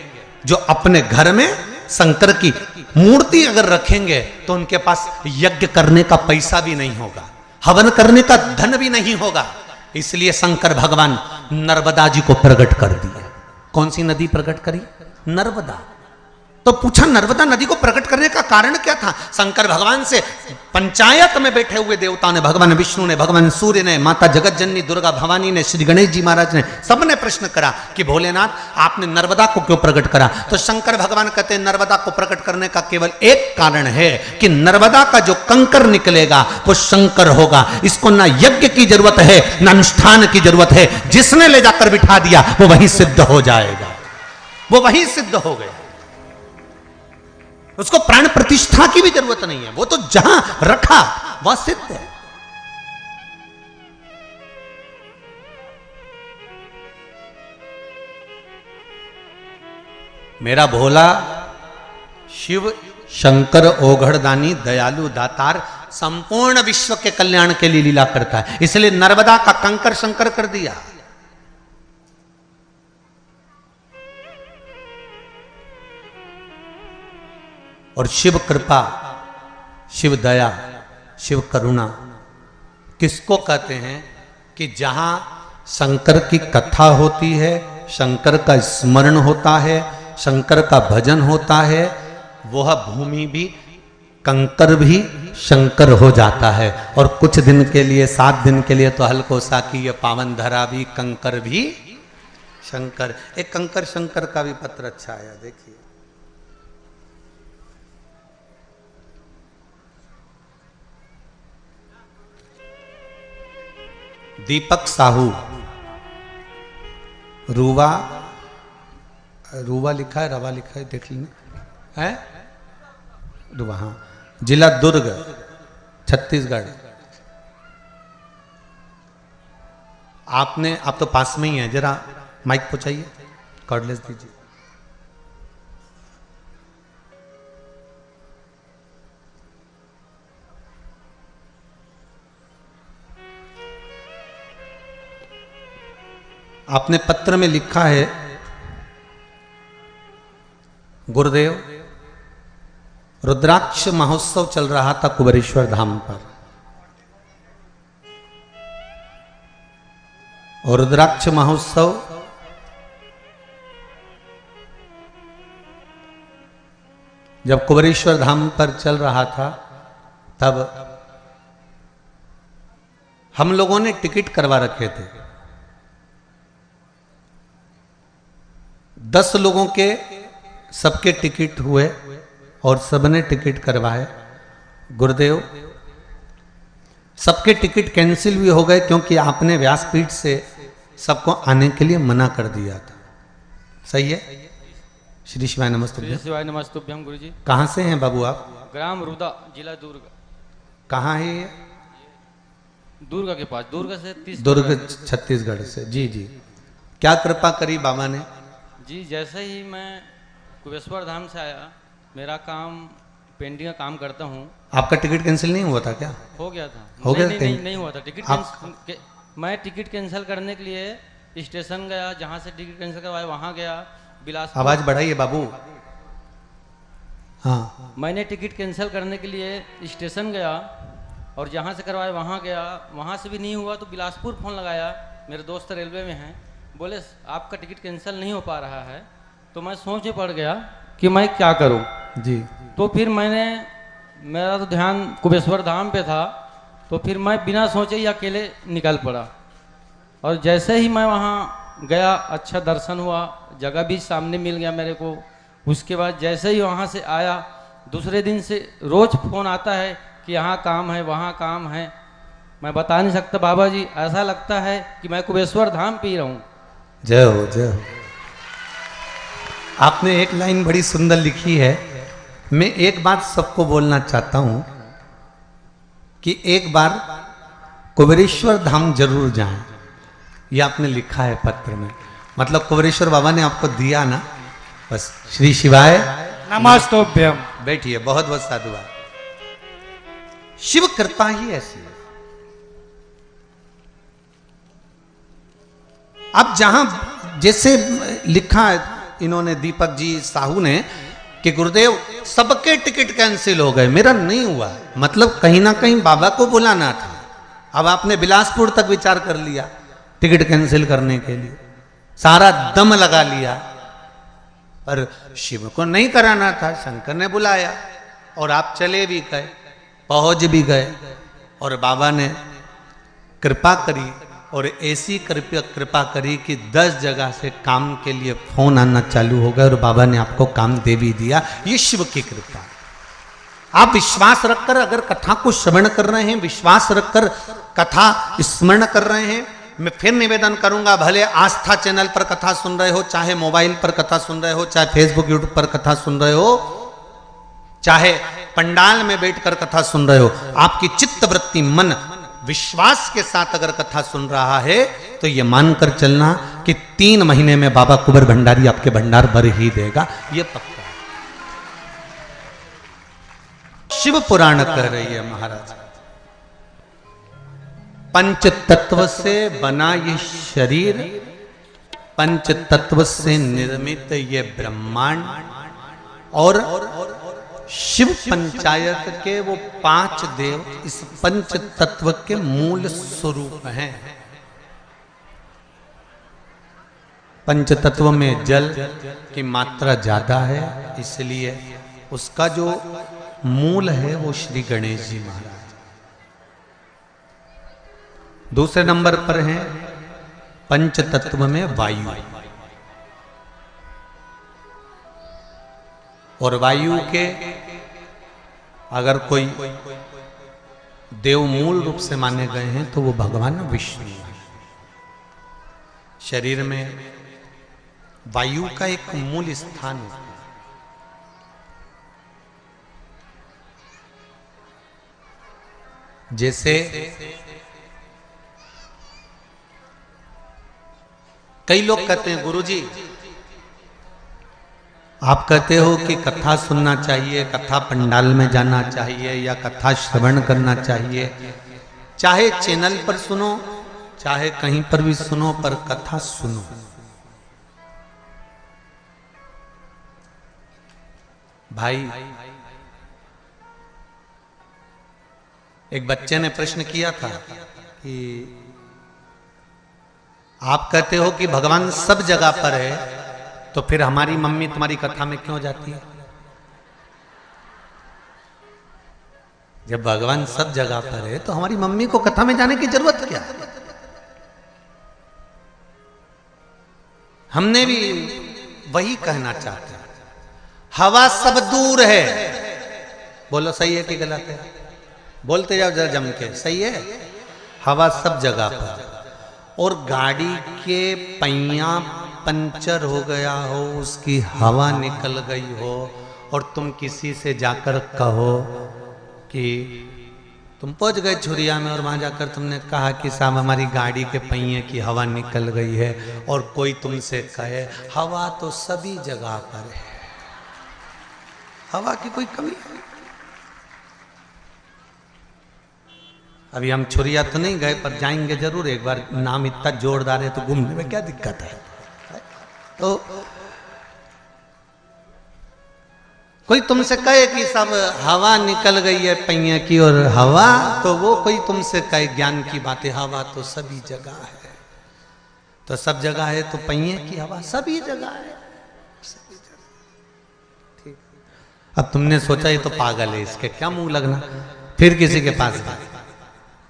जो अपने घर में शंकर की मूर्ति अगर रखेंगे तो उनके पास यज्ञ करने का पैसा भी नहीं होगा, हवन करने का धन भी नहीं होगा। इसलिए शंकर भगवान नर्मदा जी को प्रकट कर दिया। कौन सी नदी प्रकट करी? नर्मदा। तो पूछा नर्मदा नदी को प्रकट करने का कारण क्या था? शंकर भगवान से पंचायत में बैठे हुए देवताओं ने, भगवान विष्णु ने, भगवान सूर्य ने, माता जगत जननी दुर्गा भवानी ने, श्री गणेश जी महाराज ने, सबने प्रश्न करा कि भोलेनाथ आपने नर्मदा को क्यों प्रकट करा? तो शंकर भगवान कहते हैं नर्मदा को प्रकट करने का केवल एक कारण है कि नर्मदा का जो कंकर निकलेगा वो शंकर होगा। इसको ना यज्ञ की जरूरत है ना अनुष्ठान की जरूरत है, जिसने ले जाकर बिठा दिया वो वहीं सिद्ध हो जाएगा, वो वहीं सिद्ध हो गया। उसको प्राण प्रतिष्ठा की भी जरूरत नहीं है, वो तो जहां रखा वह सिद्ध है। मेरा भोला शिव शंकर ओघड़दानी दयालु दातार संपूर्ण विश्व के कल्याण के लिए लीला करता है, इसलिए नर्मदा का कंकर शंकर कर दिया। और शिव कृपा, शिव दया, शिव करुणा किसको कहते हैं? कि जहां शंकर की कथा होती है, शंकर का स्मरण होता है, शंकर का भजन होता है, वह भूमि भी, कंकर भी शंकर हो जाता है। और कुछ दिन के लिए, 7 दिन के लिए तो हल्कोसा की ये पावन धरा भी, कंकर भी शंकर। एक कंकर शंकर का भी पत्र अच्छा आया, देखिए। दीपक साहू, रूवा, रूवा लिखा है, रवा लिखा है, देख लेना है, रूवा, हाँ, जिला दुर्ग, छत्तीसगढ़। आपने, आप तो पास में ही हैं, जरा माइक पहुंचाइए, कॉर्डलेस दीजिए। आपने पत्र में लिखा है, गुरुदेव रुद्राक्ष महोत्सव चल रहा था कुबेरेश्वर धाम पर, और रुद्राक्ष महोत्सव जब कुबेरेश्वर धाम पर चल रहा था तब हम लोगों ने टिकट करवा रखे थे। 10 लोगों के सबके टिकट हुए और सबने टिकट करवाए। गुरुदेव सबके टिकट कैंसिल भी हो गए क्योंकि आपने व्यासपीठ से सबको आने के लिए मना कर दिया था। सही है? श्री शिवाय नमस्तुभ्यम। श्री शिवाय नमस्तुभ्यम गुरुजी। कहाँ से हैं बाबू आप? ग्राम रुदा, जिला दुर्ग। कहाँ है ये? दुर्ग के पास, दुर्ग से 30 दुर्ग छत्तीसगढ़ से। जी जी, क्या कृपा करी बाबा ने? जी, जैसे ही मैं कुबेश्वर धाम से आया, मेरा काम पेंटिंग का काम करता हूँ। आपका टिकट कैंसिल नहीं हुआ था क्या? हो गया था। हो गया? नहीं हुआ था टिकट। मैं टिकट कैंसिल करने के लिए स्टेशन गया, जहाँ से टिकट कैंसिल करवाया वहाँ गया, बिलासपुर। आवाज बढ़ाइए बाबू। हाँ, मैंने टिकट कैंसिल करने के लिए स्टेशन गया और जहाँ से करवाया वहाँ गया, वहाँ से भी नहीं हुआ तो बिलासपुर फ़ोन लगाया। मेरे दोस्त रेलवे में हैं, बोले आपका टिकट कैंसिल नहीं हो पा रहा है। तो मैं सोच में पड़ गया कि मैं क्या करूं जी। तो फिर मेरा तो ध्यान कुबेश्वर धाम पे था, तो फिर मैं बिना सोचे ही अकेले निकल पड़ा। और जैसे ही मैं वहाँ गया, अच्छा दर्शन हुआ, जगह भी सामने मिल गया मेरे को। उसके बाद जैसे ही वहाँ से आया, दूसरे दिन से रोज़ फ़ोन आता है कि यहाँ काम है, वहाँ काम है। मैं बता नहीं सकता बाबा जी, ऐसा लगता है कि मैं कुबेश्वर धाम पी रहा हूँ। जय हो, जय हो। आपने एक लाइन बड़ी सुंदर लिखी है। मैं एक बात सबको बोलना चाहता हूं कि एक बार कुबेरेश्वर धाम जरूर जाएं। ये आपने लिखा है पत्र में, मतलब कुबेरेश्वर बाबा ने आपको दिया ना, बस। श्री शिवाय नमस्तुभ्यम। बैठिए, बहुत बहुत साधुवाद। शिव कृपा ही ऐसी है। अब जहां जैसे लिखा है इन्होंने, दीपक जी साहू ने, कि गुरुदेव सबके टिकट कैंसिल हो गए, मेरा नहीं हुआ। मतलब कहीं ना कहीं बाबा को बुलाना था। अब आपने बिलासपुर तक विचार कर लिया, टिकट कैंसिल करने के लिए, सारा दम लगा लिया, पर शिव को नहीं कराना था। शंकर ने बुलाया और आप चले भी गए, पहुंच भी गए, और बाबा ने कृपा करी, और ऐसी कृपा करी कि 10 जगह से काम के लिए फोन आना चालू हो गया, और बाबा ने आपको काम दे भी दिया। ये शिव की कृपा। आप विश्वास रखकर अगर कथा को श्रवण कर रहे हैं, विश्वास रखकर कथा स्मरण कर रहे हैं, मैं फिर निवेदन करूंगा, भले आस्था चैनल पर कथा सुन रहे हो, चाहे मोबाइल पर कथा सुन रहे हो, चाहे फेसबुक यूट्यूब पर कथा सुन रहे हो, चाहे पंडाल में बैठकर कथा सुन रहे हो, आपकी चित्त वृत्ति मन विश्वास के साथ अगर कथा सुन रहा है तो ये मानकर चलना कि 3 महीने में बाबा कुंवर भंडारी आपके भंडार भर ही देगा, ये पक्का। शिव पुराण कह रही है महाराज, पंच तत्व से बना ये शरीर, पंच तत्व से निर्मित ये ब्रह्मांड, और शिव पंचायत के वो 5 देव इस पंच तत्व के मूल स्वरूप हैं। पंच तत्व में जल की मात्रा ज्यादा है, इसलिए उसका जो मूल है वो श्री गणेश जी महाराज। दूसरे नंबर पर हैं पंच तत्व में वायु, और वायु के अगर कोई देव मूल रूप से माने गए हैं तो वो भगवान विष्णु हैं। शरीर में वायु का एक मूल स्थान है। जैसे कई लोग कहते हैं गुरुजी, आप कहते हो कि कथा सुनना चाहिए, कथा पंडाल में जाना चाहिए, या कथा श्रवण करना चाहिए, चाहे चैनल पर सुनो चाहे कहीं पर भी सुनो, पर कथा सुनो। भाई, एक बच्चे ने प्रश्न किया था कि आप कहते हो कि भगवान सब जगह पर है, तो फिर हमारी मम्मी तुम्हारी कथा में क्यों जाती है? जब भगवान सब जगह पर है तो हमारी मम्मी को कथा में जाने की जरूरत क्या है? हमने भी वही कहना चाहते हैं। हवा सब दूर है, बोलो सही है कि गलत है? बोलते जाओ जरा जम के, सही है। हवा सब जगह पर, और गाड़ी के पहिया पंचर हो गया हो, उसकी हवा निकल गई हो, और तुम किसी से जाकर कहो कि तुम पहुंच गए छुरिया में और वहां जाकर तुमने कहा कि साहब हमारी गाड़ी के पहिए की हवा निकल गई है, और कोई तुमसे कहे हवा तो सभी जगह पर है, हवा की कोई कमी नहीं। अभी हम छुरिया तो नहीं गए, पर जाएंगे जरूर एक बार। नाम इतना जोरदार है तो घूमने में क्या दिक्कत है? तो कोई तुमसे कहे कि सब हवा निकल गई है पहिए की, और हवा तो वो कोई तुमसे कहे ज्ञान की बात है, हवा तो सभी जगह है। तो सब जगह है तो पहिए की हवा सभी जगह है, सभी जगह। ठीक। अब तुमने सोचा ये तो पागल है, इसके क्या मुंह लगना। फिर किसी के पास गए,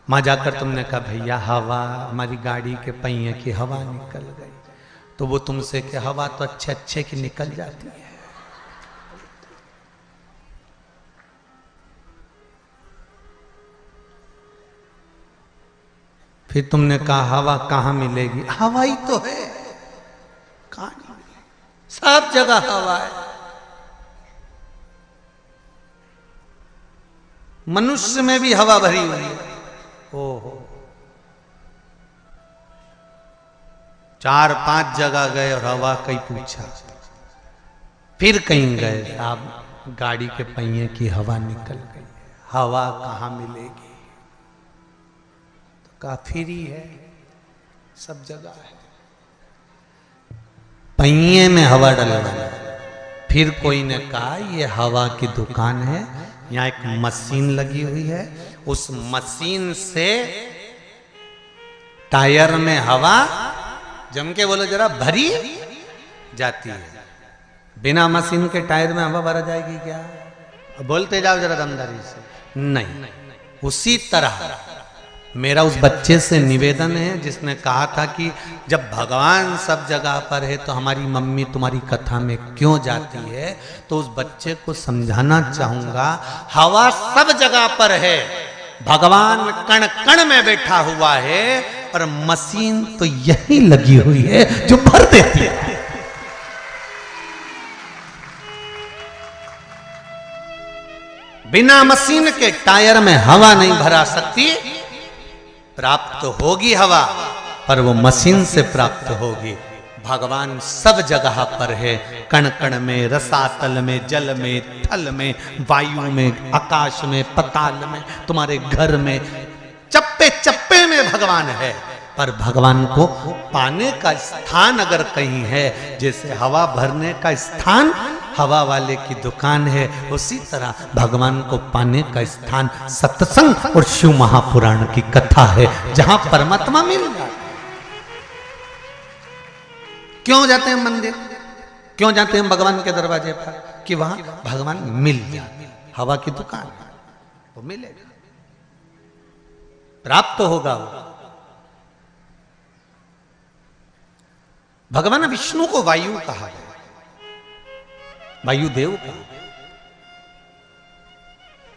वहां जाकर तुमने कहा भैया हवा, हमारी गाड़ी के पहिए की हवा निकल गई, तो वो तुमसे कि हवा तो अच्छे अच्छे की निकल जाती है। फिर तुमने कहा हवा कहाँ मिलेगी? हवा ही तो है, कहाँ नहीं मिलेगी, सब जगह हवा है। मनुष्य में भी हवा भरी हुई है। ओहो, 4-5 जगह गए और हवा कहीं पूछा, फिर कहीं गए, आप गाड़ी के पहिए की हवा निकल गई, हवा कहाँ मिलेगी? तो कहा फ्री है, सब जगह है, पहिए में हवा डलवाना। फिर कोई ने कहा ये हवा की दुकान है, यहाँ एक मशीन लगी हुई है, उस मशीन से टायर में हवा जम के बोलो जरा भरी जाती है। बिना मशीन के टायर में हवा भरा जाएगी क्या? बोलते जाओ जरा दमदारी से। नहीं, उसी तरह मेरा उस बच्चे से निवेदन है जिसने कहा था कि जब भगवान सब जगह पर है तो हमारी मम्मी तुम्हारी कथा में क्यों जाती है, तो उस बच्चे को समझाना चाहूंगा, हवा सब जगह पर है, भगवान कण कण में बैठा हुआ है, पर मशीन तो यही लगी हुई है जो भर देती है। बिना मशीन के टायर में हवा नहीं भरा सकती। प्राप्त होगी हवा, पर वो मशीन से प्राप्त होगी। भगवान सब जगह पर है, कण कण में, रसातल में, जल में, थल में, वायु में, आकाश में, पताल में, तुम्हारे घर में, चप्पे चप्पे में भगवान है। पर भगवान को पाने का स्थान अगर कहीं है, जैसे हवा भरने का स्थान हवा वाले की दुकान है, उसी तरह भगवान को पाने का स्थान सत्संग और शिव महापुराण की कथा है, जहां परमात्मा मिल जाता है। क्यों जाते हैं मंदिर, क्यों जाते हैं भगवान के दरवाजे पर? कि वहां भगवान मिल जाते। हवा की दुकान है, वो मिलेगा, प्राप्त होगा वो। भगवान विष्णु को वायु कहा गया, वायुदेव का।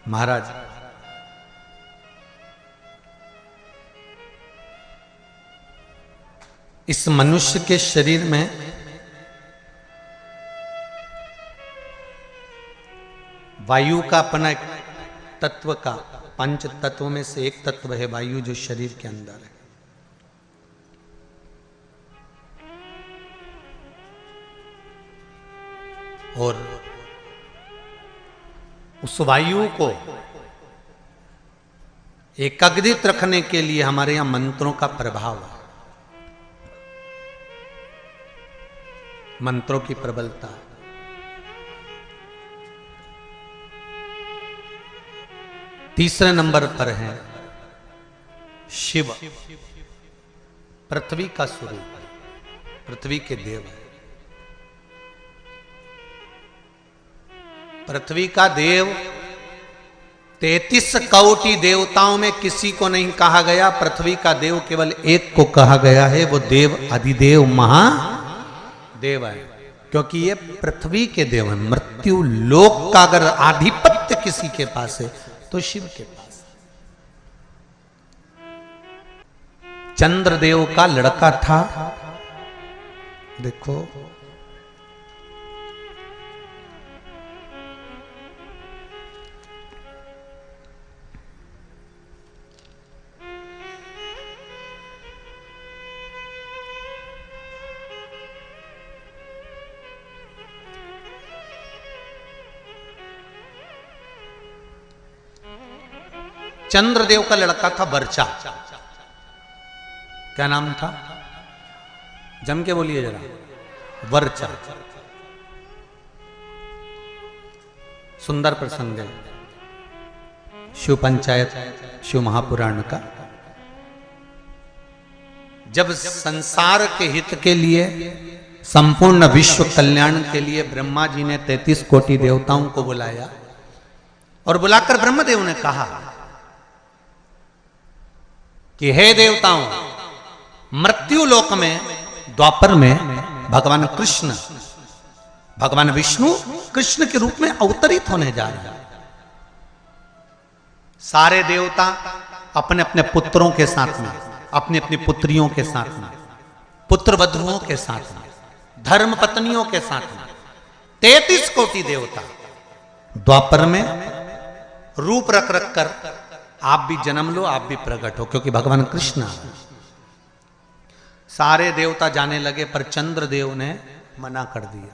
महाराज इस मनुष्य के शरीर में वायु का अपना एक तत्व का, पंच तत्व में से एक तत्व है वायु, जो शरीर के अंदर है। और उस वायु को एकाग्रित रखने के लिए हमारे यहां मंत्रों का प्रभाव है, मंत्रों की प्रबलता। तीसरे नंबर पर है शिव, पृथ्वी का स्वरूप, पृथ्वी के देव है। पृथ्वी का देव 33 कोटि देवताओं में किसी को नहीं कहा गया, पृथ्वी का देव केवल एक को कहा गया है, वो देव अधिदेव महादेव है, क्योंकि ये पृथ्वी के देव है। मृत्यु लोक का अगर आधिपत्य किसी के पास है तो शिव के पास। चंद्रदेव का लड़का था, देखो चंद्रदेव का लड़का था वर्चा। क्या नाम था? जम के बोलिए जरा। वर्चा। सुंदर प्रसंग है शिव पंचायत, शिव महापुराण का। जब संसार के हित के लिए, संपूर्ण विश्व कल्याण के लिए ब्रह्मा जी ने 33 कोटि देवताओं को बुलाया, और बुलाकर ब्रह्मदेव ने कहा कि हे देवताओं, मृत्यु लोक में द्वापर में भगवान कृष्ण, भगवान विष्णु कृष्ण के रूप में अवतरित होने जा रहे हैं। सारे देवता अपने अपने पुत्रों के साथ में, अपनी अपनी पुत्रियों के साथ में, पुत्र वधुओं के साथ में, धर्म पत्नियों के साथ में, 33 कोटि देवता द्वापर में रूप रख रख कर, आप भी जन्म लो, आप भी प्रकट हो, क्योंकि भगवान कृष्ण। सारे देवता जाने लगे, पर चंद्रदेव ने मना कर दिया।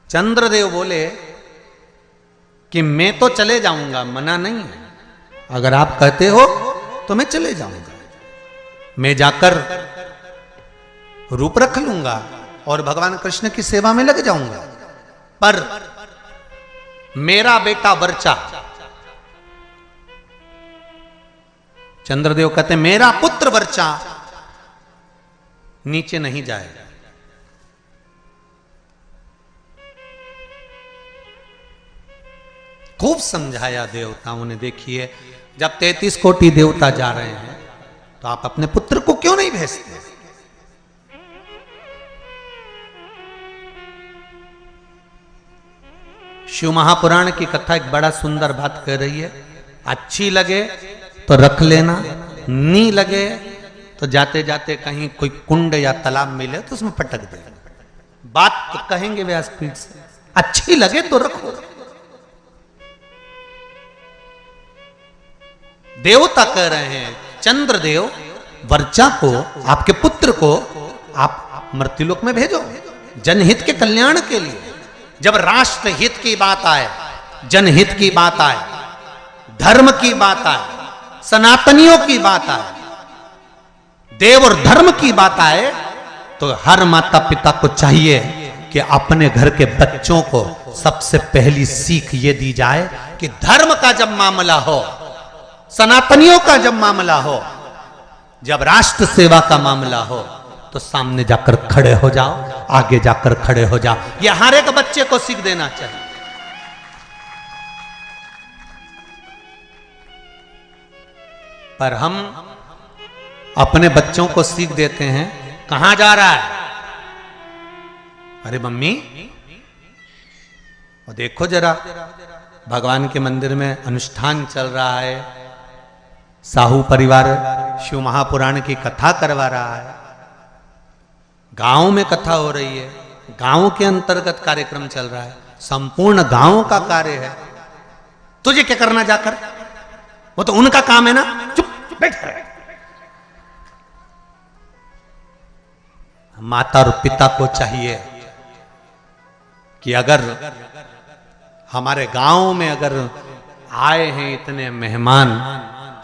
चंद्रदेव बोले कि मैं तो चले जाऊंगा, मना नहीं है, अगर आप कहते हो तो मैं चले जाऊंगा, मैं जाकर रूप रख लूंगा और भगवान कृष्ण की सेवा में लग जाऊंगा। पर मेरा बेटा वर्चा, चंद्रदेव कहते मेरा पुत्र वर्चा नीचे नहीं जाएगा। खूब समझाया देवताओं ने। देखिए, जब 33 कोटि देवता जा रहे हैं तो आप अपने पुत्र को क्यों नहीं भेजते? शिव महापुराण की कथा एक बड़ा सुंदर बात कह रही है। अच्छी लगे तो रख लेना, नहीं लगे तो जाते जाते कहीं कोई कुंड या तालाब मिले तो उसमें पटक देना। बात तो कहेंगे व्यासपीठ से, अच्छी लगे तो रखो। देवता कह रहे हैं, चंद्रदेव वर्चा को, आपके पुत्र को आप मृत्युलोक में भेजो जनहित के कल्याण के लिए। जब राष्ट्र हित की बात आए, जनहित की बात आए, धर्म की बात आए, सनातनियों की बात आए, देव और धर्म की बात आए, तो हर माता पिता को चाहिए कि अपने घर के बच्चों को सबसे पहली सीख ये दी जाए कि धर्म का जब मामला हो, सनातनियों का जब मामला हो, जब राष्ट्र सेवा का मामला हो, तो सामने जाकर खड़े हो जाओ, आगे जाकर खड़े हो जाओ। यह हर एक बच्चे को सीख देना चाहिए। पर हम अपने बच्चों को सीख देते हैं, कहां जा रहा है? अरे मम्मी, और देखो जरा, भगवान के मंदिर में अनुष्ठान चल रहा है, साहू परिवार शिव महापुराण की कथा करवा रहा है, गांव में कथा हो रही है, गांव के अंतर्गत कार्यक्रम चल रहा है, संपूर्ण गांव का कार्य है। तुझे क्या करना जाकर? वो तो उनका काम है ना, चुप बैठ। माता और पिता को चाहिए कि अगर हमारे गांव में अगर आए हैं इतने मेहमान,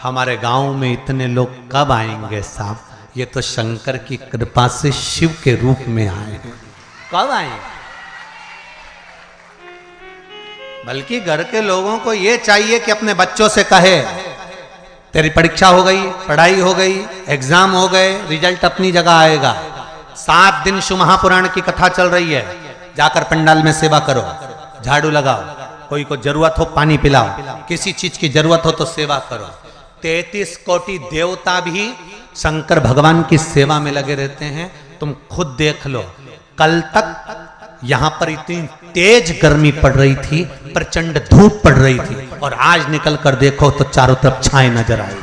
हमारे गांव में इतने लोग कब आएंगे साहब? ये तो शंकर की कृपा से शिव के रूप में आए हैं, कब आएंगे? बल्कि घर के लोगों को ये चाहिए कि अपने बच्चों से कहे, तेरी परीक्षा हो गई, पढ़ाई हो गई, एग्जाम हो गए, रिजल्ट अपनी जगह आएगा। 7 दिन शिव महापुराण की कथा चल रही है, जाकर पंडाल में सेवा करो, झाड़ू लगाओ, कोई को जरूरत हो पानी पिलाओ, किसी चीज की जरूरत हो तो सेवा करो। 33 कोटि देवता भी शंकर भगवान की सेवा में लगे रहते हैं। तुम खुद देख लो, कल तक यहां पर इतनी तेज गर्मी पड़ रही थी, प्रचंड धूप पड़ रही थी, और आज निकल कर देखो तो चारों तरफ छाए नजर आई।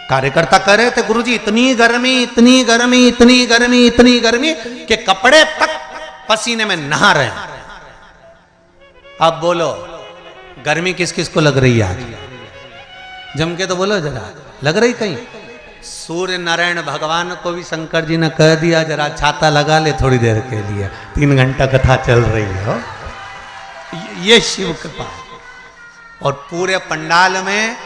कार्यकर्ता कह रहे थे, गुरुजी इतनी गर्मी, इतनी गर्मी, इतनी गर्मी, इतनी गर्मी कि कपड़े तक पसीने में नहा रहे हैं। अब बोलो, गर्मी किस किस को लग रही है आज? जम के तो बोलो जरा, लग रही कहीं? सूर्य नारायण भगवान को भी शंकर जी ने कह दिया, जरा छाता लगा ले थोड़ी देर के लिए, 3 घंटा कथा चल रही है। ये शिव कृपा। और पूरे पंडाल में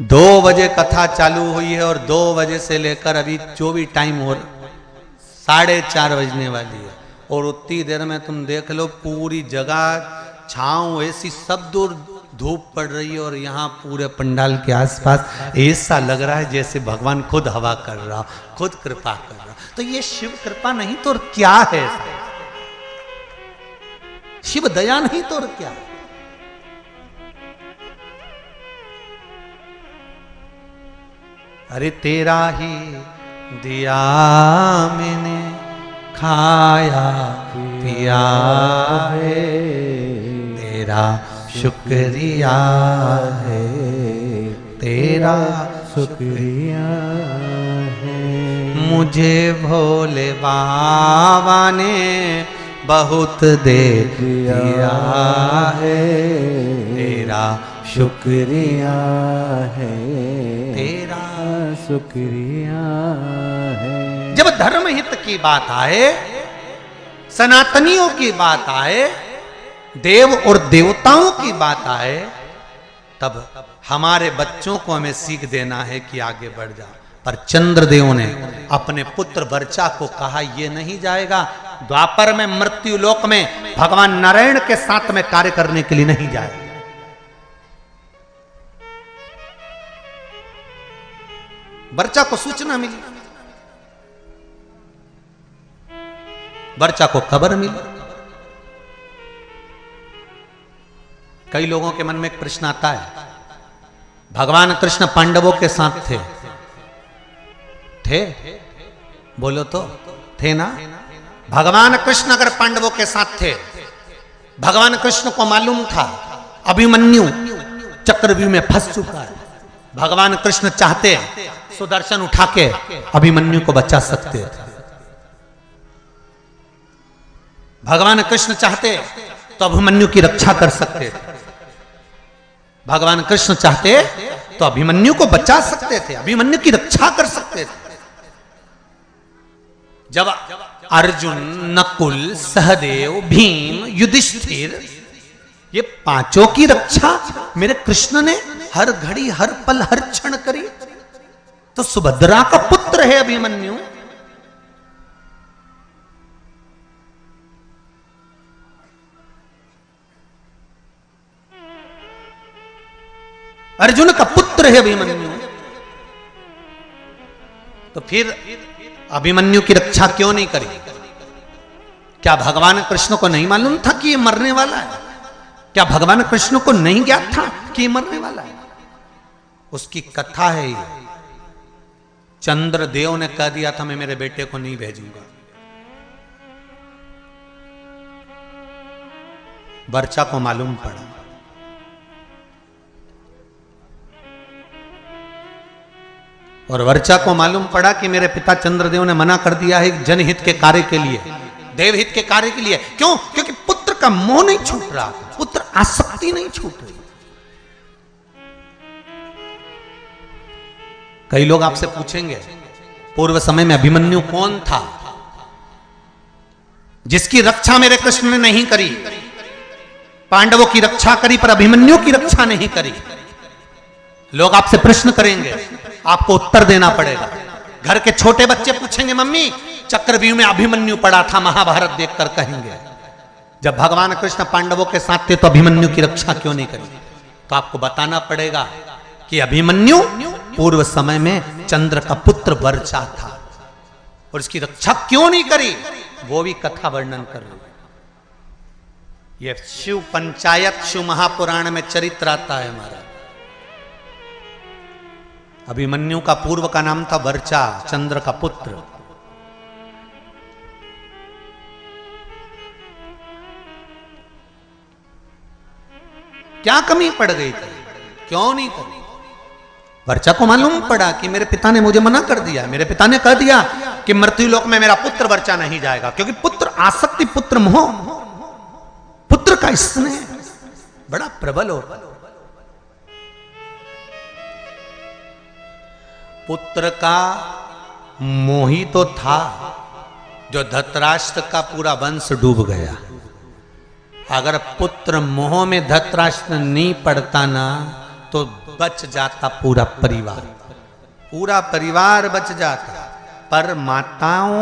2 बजे कथा चालू हुई है, और 2 बजे से लेकर अभी जो भी टाइम हो 4:30 बजने वाली है, और उतनी देर में तुम देख लो पूरी जगह छांव ऐसी, सब दूर धूप पड़ रही है, और यहाँ पूरे पंडाल के आसपास ऐसा लग रहा है जैसे भगवान खुद हवा कर रहा, खुद कृपा कर रहा। तो ये शिव कृपा नहीं तो और क्या है? शिव दया नहीं तो और क्या है? अरे तेरा ही दिया मैंने खाया पिया है, तेरा शुक्रिया है, तेरा शुक्रिया है। मुझे भोले बाबा ने बहुत दे दिया है, तेरा शुक्रिया है, तेरा शुक्रिया है। जब धर्म हित की बात आए, सनातनियों की बात आए, देव और देवताओं की बात आए, तब हमारे बच्चों को हमें सीख देना है कि आगे बढ़ जाओ। पर चंद्रदेव ने अपने पुत्र वर्चा को कहा ये नहीं जाएगा, द्वापर में मृत्यु लोक में भगवान नारायण के साथ में कार्य करने के लिए नहीं जाएगा। वर्चा को सूचना मिली, वर्चा को खबर मिली। कई लोगों के मन में एक प्रश्न आता है, भगवान कृष्ण पांडवों के साथ थे, बोलो तो थे ना? भगवान कृष्ण अगर पांडवों के साथ थे, भगवान कृष्ण को मालूम था अभिमन्यु चक्रव्यूह में फंस चुका है, भगवान कृष्ण चाहते सुदर्शन उठा के अभिमन्यु को बचा सकते थे। भगवान कृष्ण चाहते तो अभिमन्यु की रक्षा कर सकते थे, भगवान कृष्ण चाहते तो अभिमन्यु को बचा सकते थे, अभिमन्यु की रक्षा कर सकते थे। जब अर्जुन, नकुल, सहदेव, भीम, युधिष्ठिर ये पांचों की रक्षा मेरे कृष्ण ने हर घड़ी, हर पल, हर क्षण करी, तो सुभद्रा का पुत्र है अभिमन्यु। अर्जुन का पुत्र है अभिमन्यु, तो फिर अभिमन्यु की रक्षा क्यों नहीं करी? क्या भगवान कृष्ण को नहीं मालूम था कि ये मरने वाला है? क्या भगवान कृष्ण को नहीं ज्ञात था कि ये मरने वाला है? उसकी कथा है ये। चंद्रदेव ने कह दिया था मैं मेरे बेटे को नहीं भेजूंगा। वर्चा को मालूम पड़ा, और वर्चा को मालूम पड़ा कि मेरे पिता चंद्रदेव ने मना कर दिया है जनहित के कार्य के लिए, देवहित के कार्य के लिए। क्यों? क्योंकि पुत्र का मोह नहीं छूट रहा, पुत्र आसक्ति नहीं छूट रही। कई लोग आपसे पूछेंगे पूर्व समय में अभिमन्यु कौन था जिसकी रक्षा मेरे कृष्ण ने नहीं करी? पांडवों की रक्षा करी पर अभिमन्यु की रक्षा नहीं करी। लोग आपसे प्रश्न करेंगे, आपको उत्तर देना पड़ेगा। घर के छोटे बच्चे पूछेंगे मम्मी चक्रव्यूह में अभिमन्यु पड़ा था, महाभारत देखकर कहेंगे जब भगवान कृष्ण पांडवों के साथ थे तो अभिमन्यु की रक्षा क्यों नहीं करी? तो आपको बताना पड़ेगा कि अभिमन्यु पूर्व समय में चंद्र का पुत्र वर्चा था और इसकी रक्षा क्यों नहीं करी, वो भी कथा वर्णन कर रही है। ये शिव पंचायत, शिव महापुराण में चरित्र आता है हमारा। अभिमन्यु का पूर्व का नाम था वर्चा, चंद्र का पुत्र। क्या कमी पड़ गई थी, क्यों नहीं करी? वर्चा को मालूम पड़ा कि मेरे पिता ने मुझे मना कर दिया, मेरे पिता ने कह दिया कि मृत्यु लोक में मेरा पुत्र वर्चा नहीं जाएगा, क्योंकि पुत्र आसक्ति, पुत्र मोह, पुत्र का स्नेह बड़ा प्रबल हो। पुत्र का मोही तो था जो धृतराष्ट्र का पूरा वंश डूब गया। अगर पुत्र मोह में धृतराष्ट्र नहीं पड़ता ना तो बच जाता पूरा परिवार, पूरा परिवार बच जाता। पर माताओं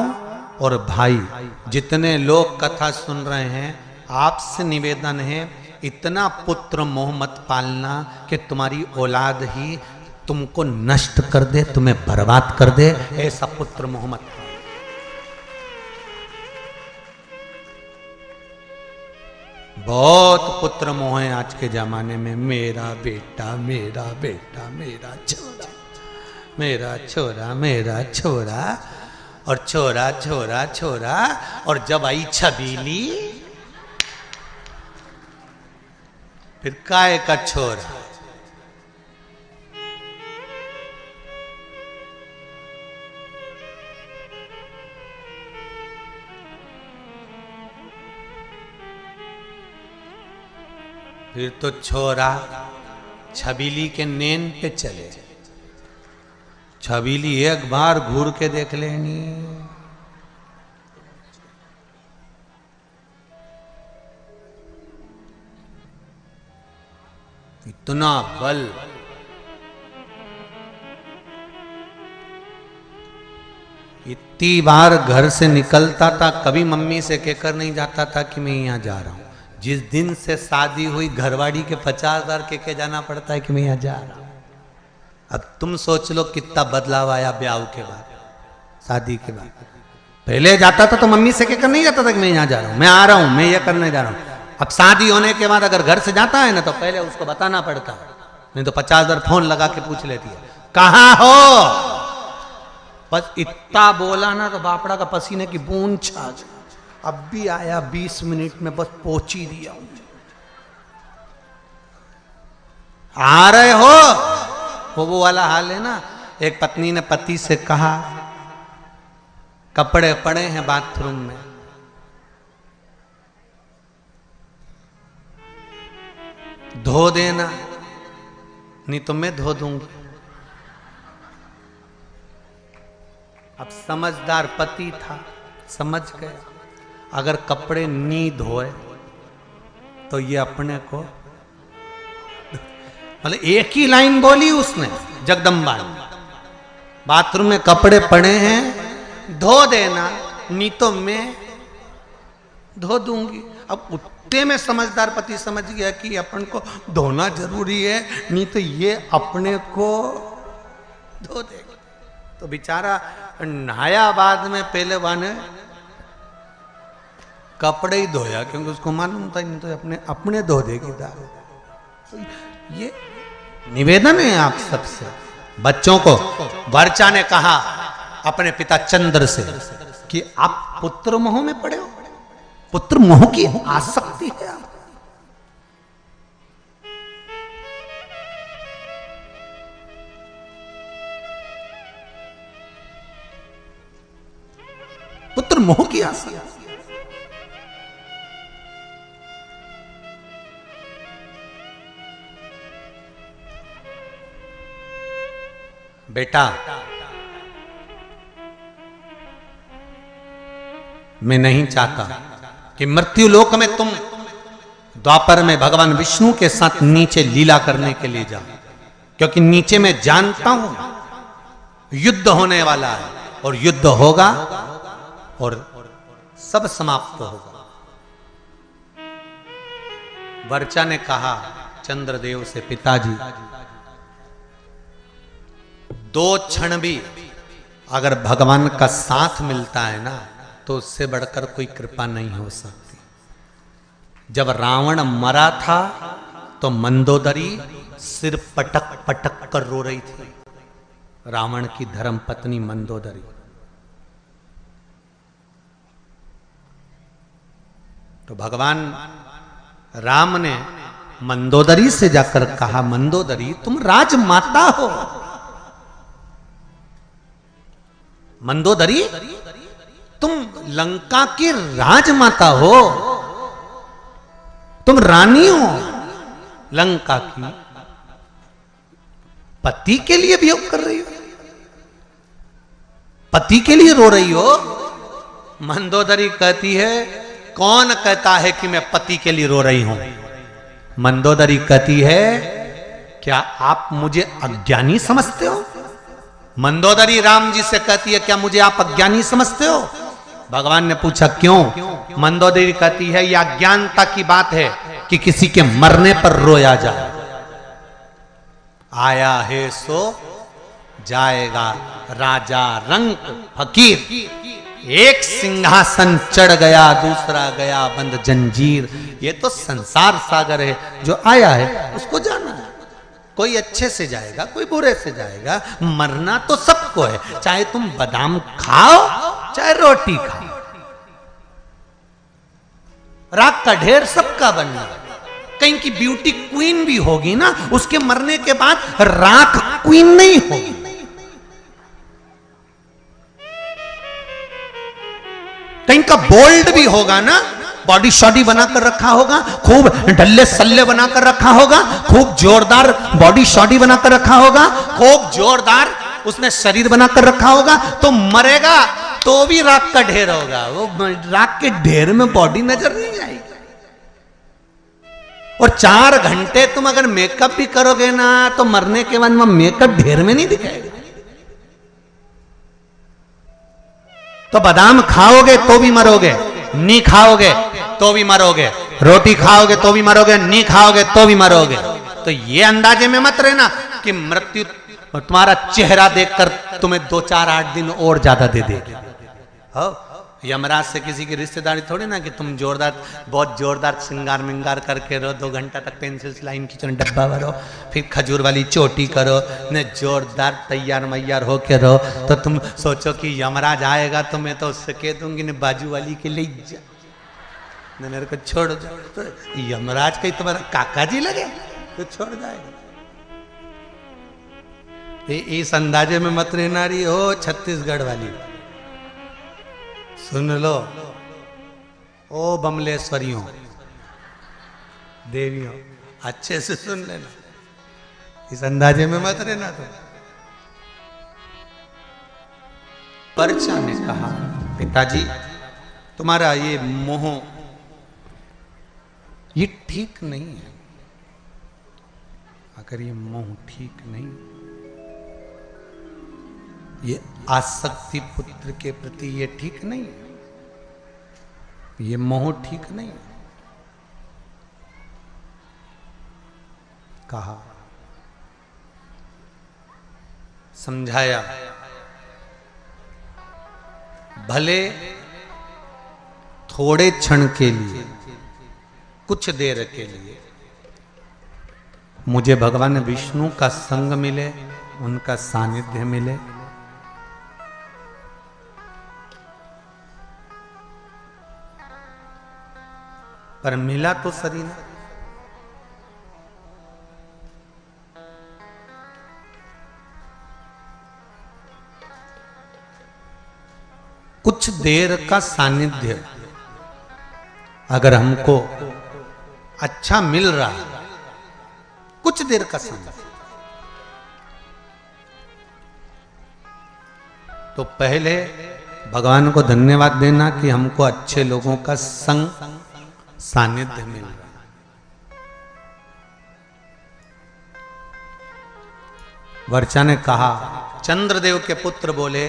और भाई जितने लोग कथा सुन रहे हैं, आपसे निवेदन है इतना पुत्र मोह मत पालना कि तुम्हारी औलाद ही तुमको नष्ट कर दे, तुम्हें बर्बाद कर दे। ऐसा पुत्र मोह मत पालना। बहुत पुत्र मोह है आज के जमाने में, मेरा बेटा, मेरा बेटा, मेरा छोरा, मेरा छोरा, मेरा छोरा, और छोरा छोरा छोरा। और जब आई छबीली फिर काय का छोरा। फिर तो छोरा छबीली के नेन पे चले। छबीली एक बार घूर के देख लेनी, इतना बल। इतनी बार घर से निकलता था, कभी मम्मी से कहकर नहीं जाता था कि मैं यहाँ जा रहा हूँ। जिस दिन से शादी हुई घरवाड़ी के 50,000 के जाना पड़ता है कि मैं यहाँ जा रहा हूँ। अब तुम सोच लो कितना बदलाव आया ब्याह के बाद, शादी के बाद। पहले जाता था तो मम्मी से कहकर नहीं जाता था कि मैं यहाँ जा रहा हूँ, मैं आ रहा हूँ, मैं ये करने जा रहा हूँ। अब शादी होने के बाद अगर घर से जाता है ना तो पहले उसको बताना पड़ता है, नहीं तो 50,000 फोन लगा के पूछ लेती है कहाँ हो। बस इतना बोला ना तो बापड़ा का पसीने की बूंद छा गई। अब भी आया 20 मिनट में, बस पहुंच ही दिया हूं। आ रहे हो वो वाला हाल है ना। एक पत्नी ने पति से कहा कपड़े पड़े हैं बाथरूम में, धो देना, नहीं तो मैं धो दूंगी। अब समझदार पति था, समझ गया अगर कपड़े नहीं धोए तो ये अपने को, मतलब एक ही लाइन बोली उसने जगदम्बा ने, बाथरूम में कपड़े पड़े हैं धो देना, नहीं तो मैं धो दूंगी। अब उतने में समझदार पति समझ गया कि अपन को धोना जरूरी है, नहीं तो ये अपने को धो देगा। तो बेचारा नहाया बाद में, पहले वाने कपड़े ही धोया क्योंकि उसको मालूम था नहीं तो अपने धो देगी दारू। तो ये निवेदन है आप सबसे। बच्चों को वर्चा ने कहा अपने पिता चंद्र से कि आप पुत्र मोह में पड़े हो, पुत्र मोह की आसक्ति है आप। पुत्र मोह की आसक्ति। बेटा मैं नहीं चाहता कि मृत्यु लोक में तुम द्वापर में भगवान विष्णु के साथ नीचे लीला करने के लिए जाओ, क्योंकि नीचे मैं जानता हूं युद्ध होने वाला है और युद्ध होगा और सब समाप्त होगा। वर्चा ने कहा चंद्रदेव से, पिताजी 2 क्षण भी अगर भगवान का साथ मिलता है ना तो उससे बढ़कर कोई कृपा नहीं हो सकती। जब रावण मरा था तो मंदोदरी सिर पटक पटक कर रो रही थी, रावण की धर्म पत्नी मंदोदरी। तो भगवान राम ने मंदोदरी से जाकर कहा, मंदोदरी तुम राजमाता हो, मंदोदरी तुम लंका की राजमाता हो, तुम रानी हो लंका की, पति के लिए वियोग कर रही हो, पति के लिए रो रही हो। मंदोदरी कहती है कौन कहता है कि मैं पति के लिए रो रही हूं। मंदोदरी कहती है क्या आप मुझे अज्ञानी समझते हो। मंदोदरी राम जी से कहती है क्या मुझे आप अज्ञानी समझते हो। भगवान ने पूछा क्यों। मंदोदरी कहती है यह अज्ञानता की बात है कि किसी के मरने पर रोया जाए। आया है सो जाएगा राजा रंक फकीर, एक सिंहासन चढ़ गया दूसरा गया बंद जंजीर। ये तो संसार सागर है, जो आया है उसको जाना है। कोई अच्छे से जाएगा कोई बुरे से जाएगा, मरना तो सबको है, चाहे तुम बादाम खाओ चाहे रोटी खाओ। राख का ढेर सबका बनना। कहीं की ब्यूटी क्वीन भी होगी ना, उसके मरने के बाद राख क्वीन नहीं होगी। कहीं का बोल्ड भी होगा ना, बॉडी शॉडी बनाकर रखा होगा, खूब ढल्ले सल्ले बनाकर रखा होगा, खूब जोरदार बॉडी शॉडी बनाकर रखा होगा, खूब जोरदार उसने शरीर बनाकर रखा होगा, तो मरेगा तो भी राख का ढेर होगा। वो राख के ढेर में बॉडी नजर नहीं आएगी। और 4 घंटे तुम अगर मेकअप भी करोगे ना तो मरने के बाद मेकअप ढेर में नहीं दिखाएगा। तो बादाम खाओगे तो भी मरोगे, नहीं खाओगे तो भी मरोगे, रोटी खाओगे तो भी मरोगे, नहीं खाओगे तो भी मरोगे। तो ये अंदाजे में मत रहना कि मृत्यु तुम्हारा चेहरा देखकर तुम्हें 2-4-8 दिन और ज्यादा दे देगी। यमराज से किसी की रिश्तेदारी थोड़ी ना कि तुम जोरदार, बहुत जोरदार श्रृंगार मिंगार करके रहो, 2 घंटा तक पेंसिल लाइन खींचो, डब्बा भरो, फिर खजूर वाली चोटी करो, न जोरदार तैयार मैयार होके रहो। तो तुम सोचो कि यमराज आएगा तो मैं तो उससे कह दूंगी न बाजू वाली के ले जा, न मेरे को छोड़ जाओ। तो यमराज कहीं तुम्हारा काका जी लगे तो छोड़ जाएगा। इस अंदाजे में मत रहना रही हो छत्तीसगढ़ वाली। सुन लो ओ बमलेश्वरियों देवियों, अच्छे से सुन लेना, इस अंदाजे में मत रहना। तो वर्चा ने कहा पिताजी तुम्हारा ये मोह ये ठीक नहीं है। अगर ये मोह ठीक नहीं, ये आसक्ति पुत्र के प्रति ये ठीक नहीं है, ये मोह ठीक नहीं है। कहा, समझाया, भले थोड़े क्षण के लिए, कुछ देर के लिए मुझे भगवान विष्णु का संग मिले, उनका सानिध्य मिले, पर मिला तो सही ना। कुछ देर का सानिध्य अगर हमको अच्छा मिल रहा है, कुछ देर का सानिध्य, तो पहले भगवान को धन्यवाद देना कि हमको अच्छे लोगों का संग सानिध्य मिल रहा है। वर्चा ने कहा, चंद्रदेव के पुत्र बोले,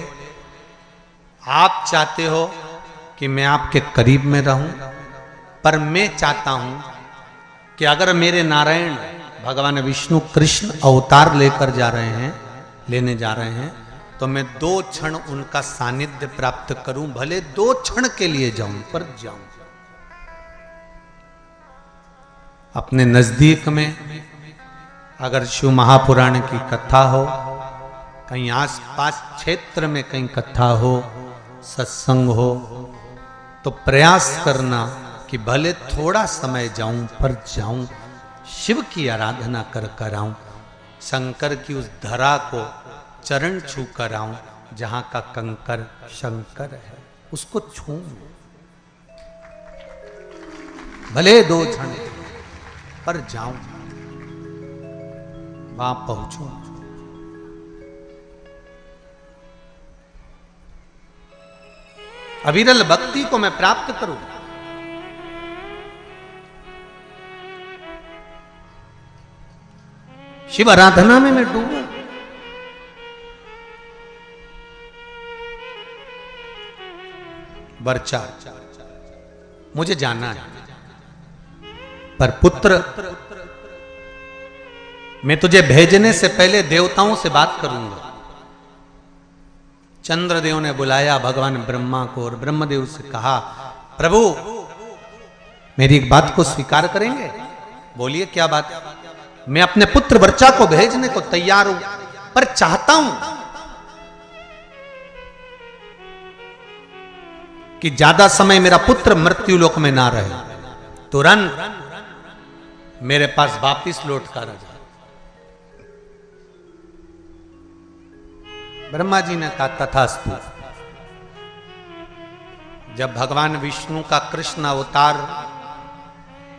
आप चाहते हो कि मैं आपके करीब में रहूं, पर मैं चाहता हूं कि अगर मेरे नारायण भगवान विष्णु कृष्ण अवतार लेकर जा रहे हैं, लेने जा रहे हैं, तो मैं 2 क्षण उनका सानिध्य प्राप्त करूं, भले 2 क्षण के लिए जाऊं, पर जाऊं। अपने नजदीक में अगर शिव महापुराण की कथा हो, कहीं आसपास क्षेत्र में कहीं कथा हो, सत्संग हो, तो प्रयास करना कि भले थोड़ा समय जाऊं, पर जाऊं, शिव की आराधना कर कर आऊं, शंकर की उस धरा को चरण छू कर आऊं जहां का कंकर शंकर है, उसको छू, भले 2 क्षण पर जाऊं, वहां पहुंचूं। अविरल भक्ति को मैं प्राप्त करूं। शिव आराधना में मैं डूबूं। वर्चा, मुझे जाना है, पर पुत्र मैं तुझे भेजने से पहले देवताओं से बात करूंगा। चंद्रदेव ने बुलाया भगवान ब्रह्मा को और ब्रह्मदेव से कहा, प्रभु मेरी एक बात को स्वीकार करेंगे? बोलिए क्या बात? मैं अपने पुत्र वर्चा को भेजने को तैयार हूं, पर चाहता हूं कि ज्यादा समय मेरा पुत्र मृत्यु लोक में ना रहे, तुरंत मेरे पास वापिस लौट कर आ जाए। ब्रह्मा जी ने कहा तथास्तु। जब भगवान विष्णु का कृष्ण अवतार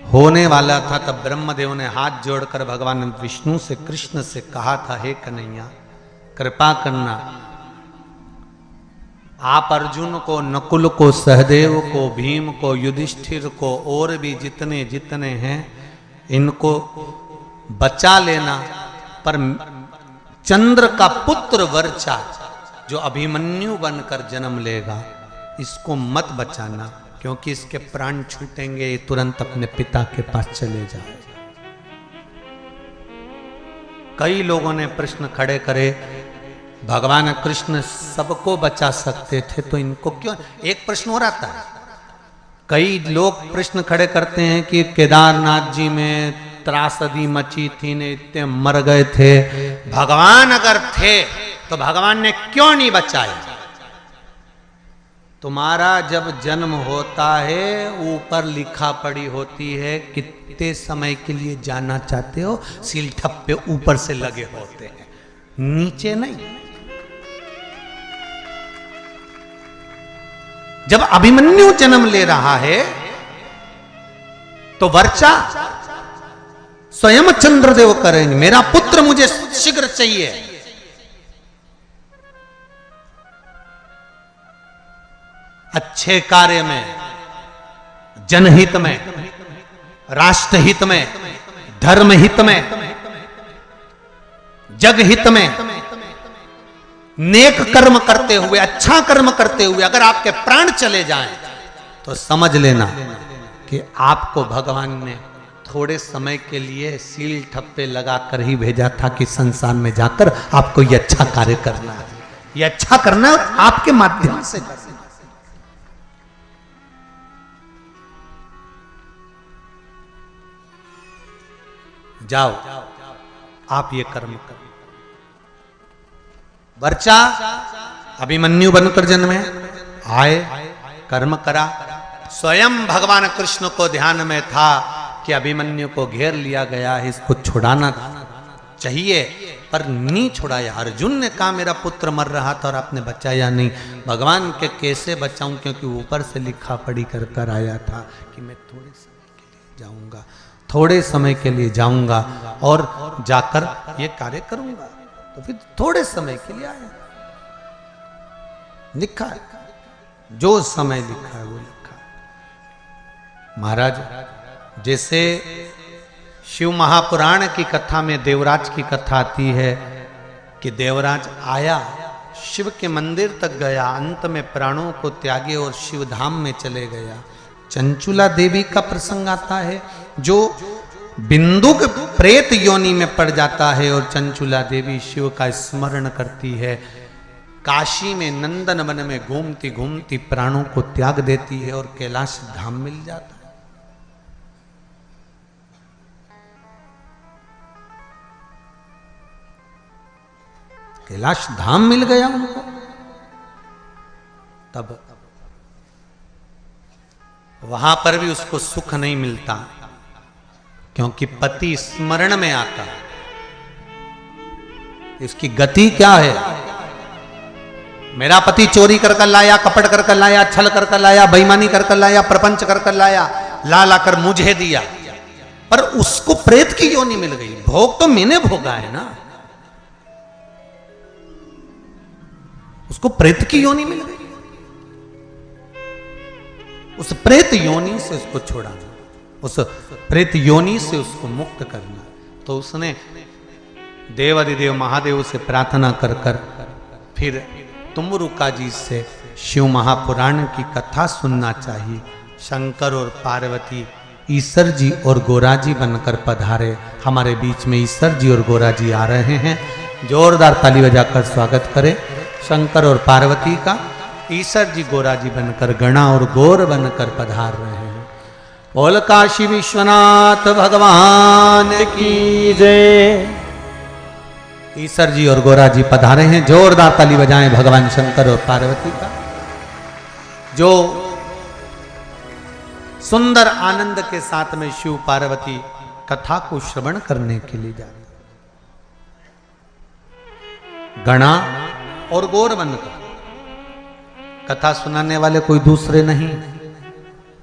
होने वाला था, तब ब्रह्मदेव ने हाथ जोड़कर भगवान विष्णु से, कृष्ण से कहा था, हे कन्हैया कृपा करना, आप अर्जुन को, नकुल को, सहदेव को, भीम को, युधिष्ठिर को, और भी जितने जितने हैं इनको बचा लेना, पर चंद्र का पुत्र वर्चा जो अभिमन्यु बनकर जन्म लेगा इसको मत बचाना, क्योंकि इसके प्राण छूटेंगे, ये तुरंत अपने पिता के पास चले जाए। कई लोगों ने प्रश्न खड़े करे, भगवान कृष्ण सबको बचा सकते थे तो इनको क्यों? एक प्रश्न और आता है, कई लोग प्रश्न खड़े करते हैं कि केदारनाथ जी में त्रासदी मची थी ने इतने मर गए थे, भगवान अगर थे तो भगवान ने क्यों नहीं बचाया? तुम्हारा जब जन्म होता है ऊपर लिखा पड़ी होती है कितने समय के लिए जाना चाहते हो, सील ठप्पे ऊपर से लगे होते हैं, नीचे नहीं। जब अभिमन्यु जन्म ले रहा है तो वर्चा स्वयं चंद्रदेव करेंगे, मेरा पुत्र मुझे शीघ्र चाहिए। अच्छे कार्य में, जनहित में, राष्ट्रहित में, धर्महित में, जगहित में नेक कर्म करते हुए, अच्छा कर्म करते हुए अगर आपके प्राण चले जाएं तो समझ लेना कि आपको भगवान ने थोड़े समय के लिए सील ठप्पे लगाकर ही भेजा था कि संसार में जाकर आपको ये अच्छा कार्य करना है, ये अच्छा करना है आपके माध्यम से करना। जाओ आप ये कर्म करो। वर्चा अभिमन्यु बनकर जन्मे, आए, कर्म करा, स्वयं भगवान कृष्ण को ध्यान में था कि अभिमन्यु को घेर लिया गया है, इसको छुड़ाना चाहिए, पर नहीं छुड़ाया। अर्जुन ने कहा मेरा पुत्र मर रहा था और आपने बचाया नहीं। भगवान के कैसे बचाऊं, क्योंकि ऊपर से लिखा पढ़ी कर कर आया था कि मैं थोड़े समय के लिए जाऊंगा, थोड़े समय के लिए जाऊंगा और जाकर ये कार्य करूंगा। तो फिर थोड़े समय के लिए आया, लिखा है, जो समय लिखा है वो लिखा है। महाराज, जैसे शिव महापुराण की कथा में देवराज की कथा आती है कि देवराज आया, शिव के मंदिर तक गया, अंत में प्राणों को त्यागे और शिव धाम में चले गया। चंचुला देवी का प्रसंग आता है, जो बिंदुक प्रेत योनि में पड़ जाता है और चंचुला देवी शिव का स्मरण करती है। काशी में नंदन वन में घूमती घूमती प्राणों को त्याग देती है और कैलाश धाम मिल जाता है। कैलाश धाम मिल गया उनको। तब वहां पर भी उसको सुख नहीं मिलता, क्योंकि पति स्मरण में आता है। इसकी गति क्या है? मेरा पति चोरी कर कर लाया, कपट कर कर लाया, छल कर कर लाया, बेईमानी कर कर लाया, प्रपंच कर कर लाया, ला ला कर मुझे दिया, पर उसको प्रेत की योनि मिल गई। भोग तो मैंने भोगा है ना, उसको प्रेत की योनि मिल गई। उस प्रेत योनि से उसको छोड़ाना, उस प्रेत योनि से उसको मुक्त करना। तो उसने देवादिदेव महादेव से प्रार्थना कर कर फिर तुमरुका जी से शिव महापुराण की कथा सुनना चाहिए। शंकर और पार्वती ईश्वर जी और गोरा जी बनकर पधारे। हमारे बीच में ईश्वर जी और गोरा जी आ रहे हैं। जोरदार ताली बजाकर स्वागत करें शंकर और पार्वती का। ईश्वर जी गोरा जी बनकर, गणा और गोर बनकर पधार रहे हैं। बोल काशी विश्वनाथ भगवान की जय। ईश्वर जी और गोरा जी पधारे हैं। जोरदार ताली बजाएं भगवान शंकर और पार्वती का, जो सुंदर आनंद के साथ में शिव पार्वती कथा को श्रवण करने के लिए जा रहे। गणा और गोर बनकर कथा सुनाने वाले कोई दूसरे नहीं,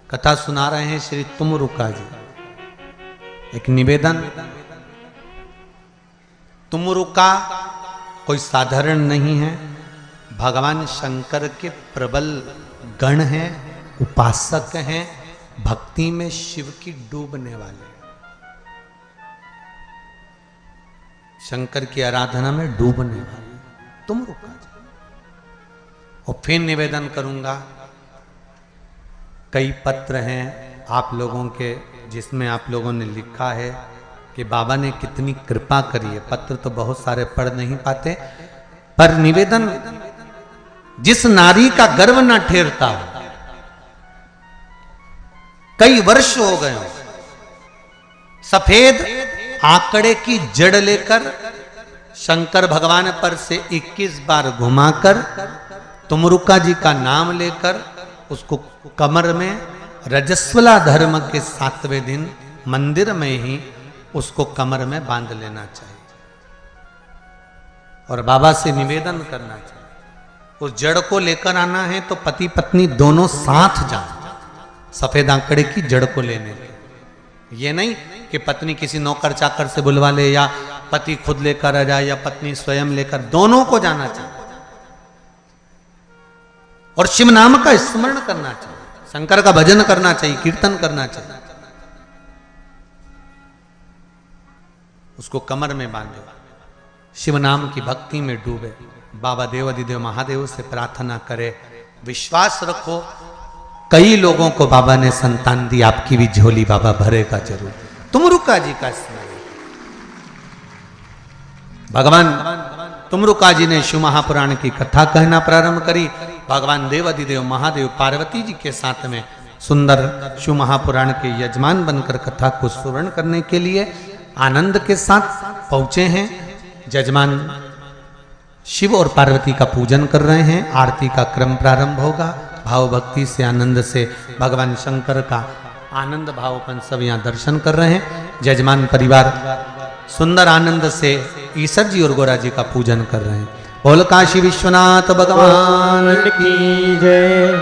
कथा सुना रहे हैं श्री तुमरुका जी। एक निवेदन, तुमरुका कोई साधारण नहीं है, भगवान शंकर के प्रबल गण हैं, उपासक हैं, भक्ति में शिव की डूबने वाले, शंकर की आराधना में डूबने वाले तुमरुका जी। और फिर निवेदन करूंगा कई पत्र हैं आप लोगों के जिसमें आप लोगों ने लिखा है कि बाबा ने कितनी कृपा करी है। पत्र तो बहुत सारे पढ़ नहीं पाते, पर निवेदन, जिस नारी का गर्व न ठेरता हो, कई वर्ष हो गए हो, सफेद आंकड़े की जड़ लेकर शंकर भगवान पर से 21 बार घुमाकर तुमरुका जी का नाम लेकर उसको कमर में रजस्वला धर्म के 7वें दिन मंदिर में ही उसको कमर में बांध लेना चाहिए और बाबा से निवेदन करना चाहिए। उस जड़ को लेकर आना है तो पति पत्नी दोनों साथ जाएं सफेद आंकड़े की जड़ को लेने के। ये नहीं कि पत्नी किसी नौकर चाकर से बुलवा ले या पति खुद लेकर आ जाए या पत्नी स्वयं लेकर, दोनों को जाना चाहिए और शिव नाम का स्मरण करना चाहिए, शंकर का भजन करना चाहिए, कीर्तन करना चाहिए। उसको कमर में बांधे, शिव नाम की भक्ति में डूबे, बाबा देवाधिदेव महादेव से प्रार्थना करे, विश्वास रखो कई लोगों को बाबा ने संतान दी, आपकी भी झोली बाबा भरेगा जरूर। तुमरुका जी का स्मरण, भगवान तुमरुका जी ने शिव महापुराण की कथा कहना प्रारंभ करी। भगवान देवाधिदेव महादेव पार्वती जी के साथ में सुंदर शिव महापुराण के यजमान बनकर कथा को सुवर्ण करने के लिए आनंद के साथ पहुंचे हैं। यजमान शिव और पार्वती का पूजन कर रहे हैं, आरती का क्रम प्रारंभ होगा। भाव भक्ति से आनंद से भगवान शंकर का आनंद भावपन सब यहाँ दर्शन कर रहे हैं। यजमान परिवार सुंदर आनंद से ईश्वर जी और गोरा जी का पूजन कर रहे हैं। बोल काशी विश्वनाथ भगवान की जय।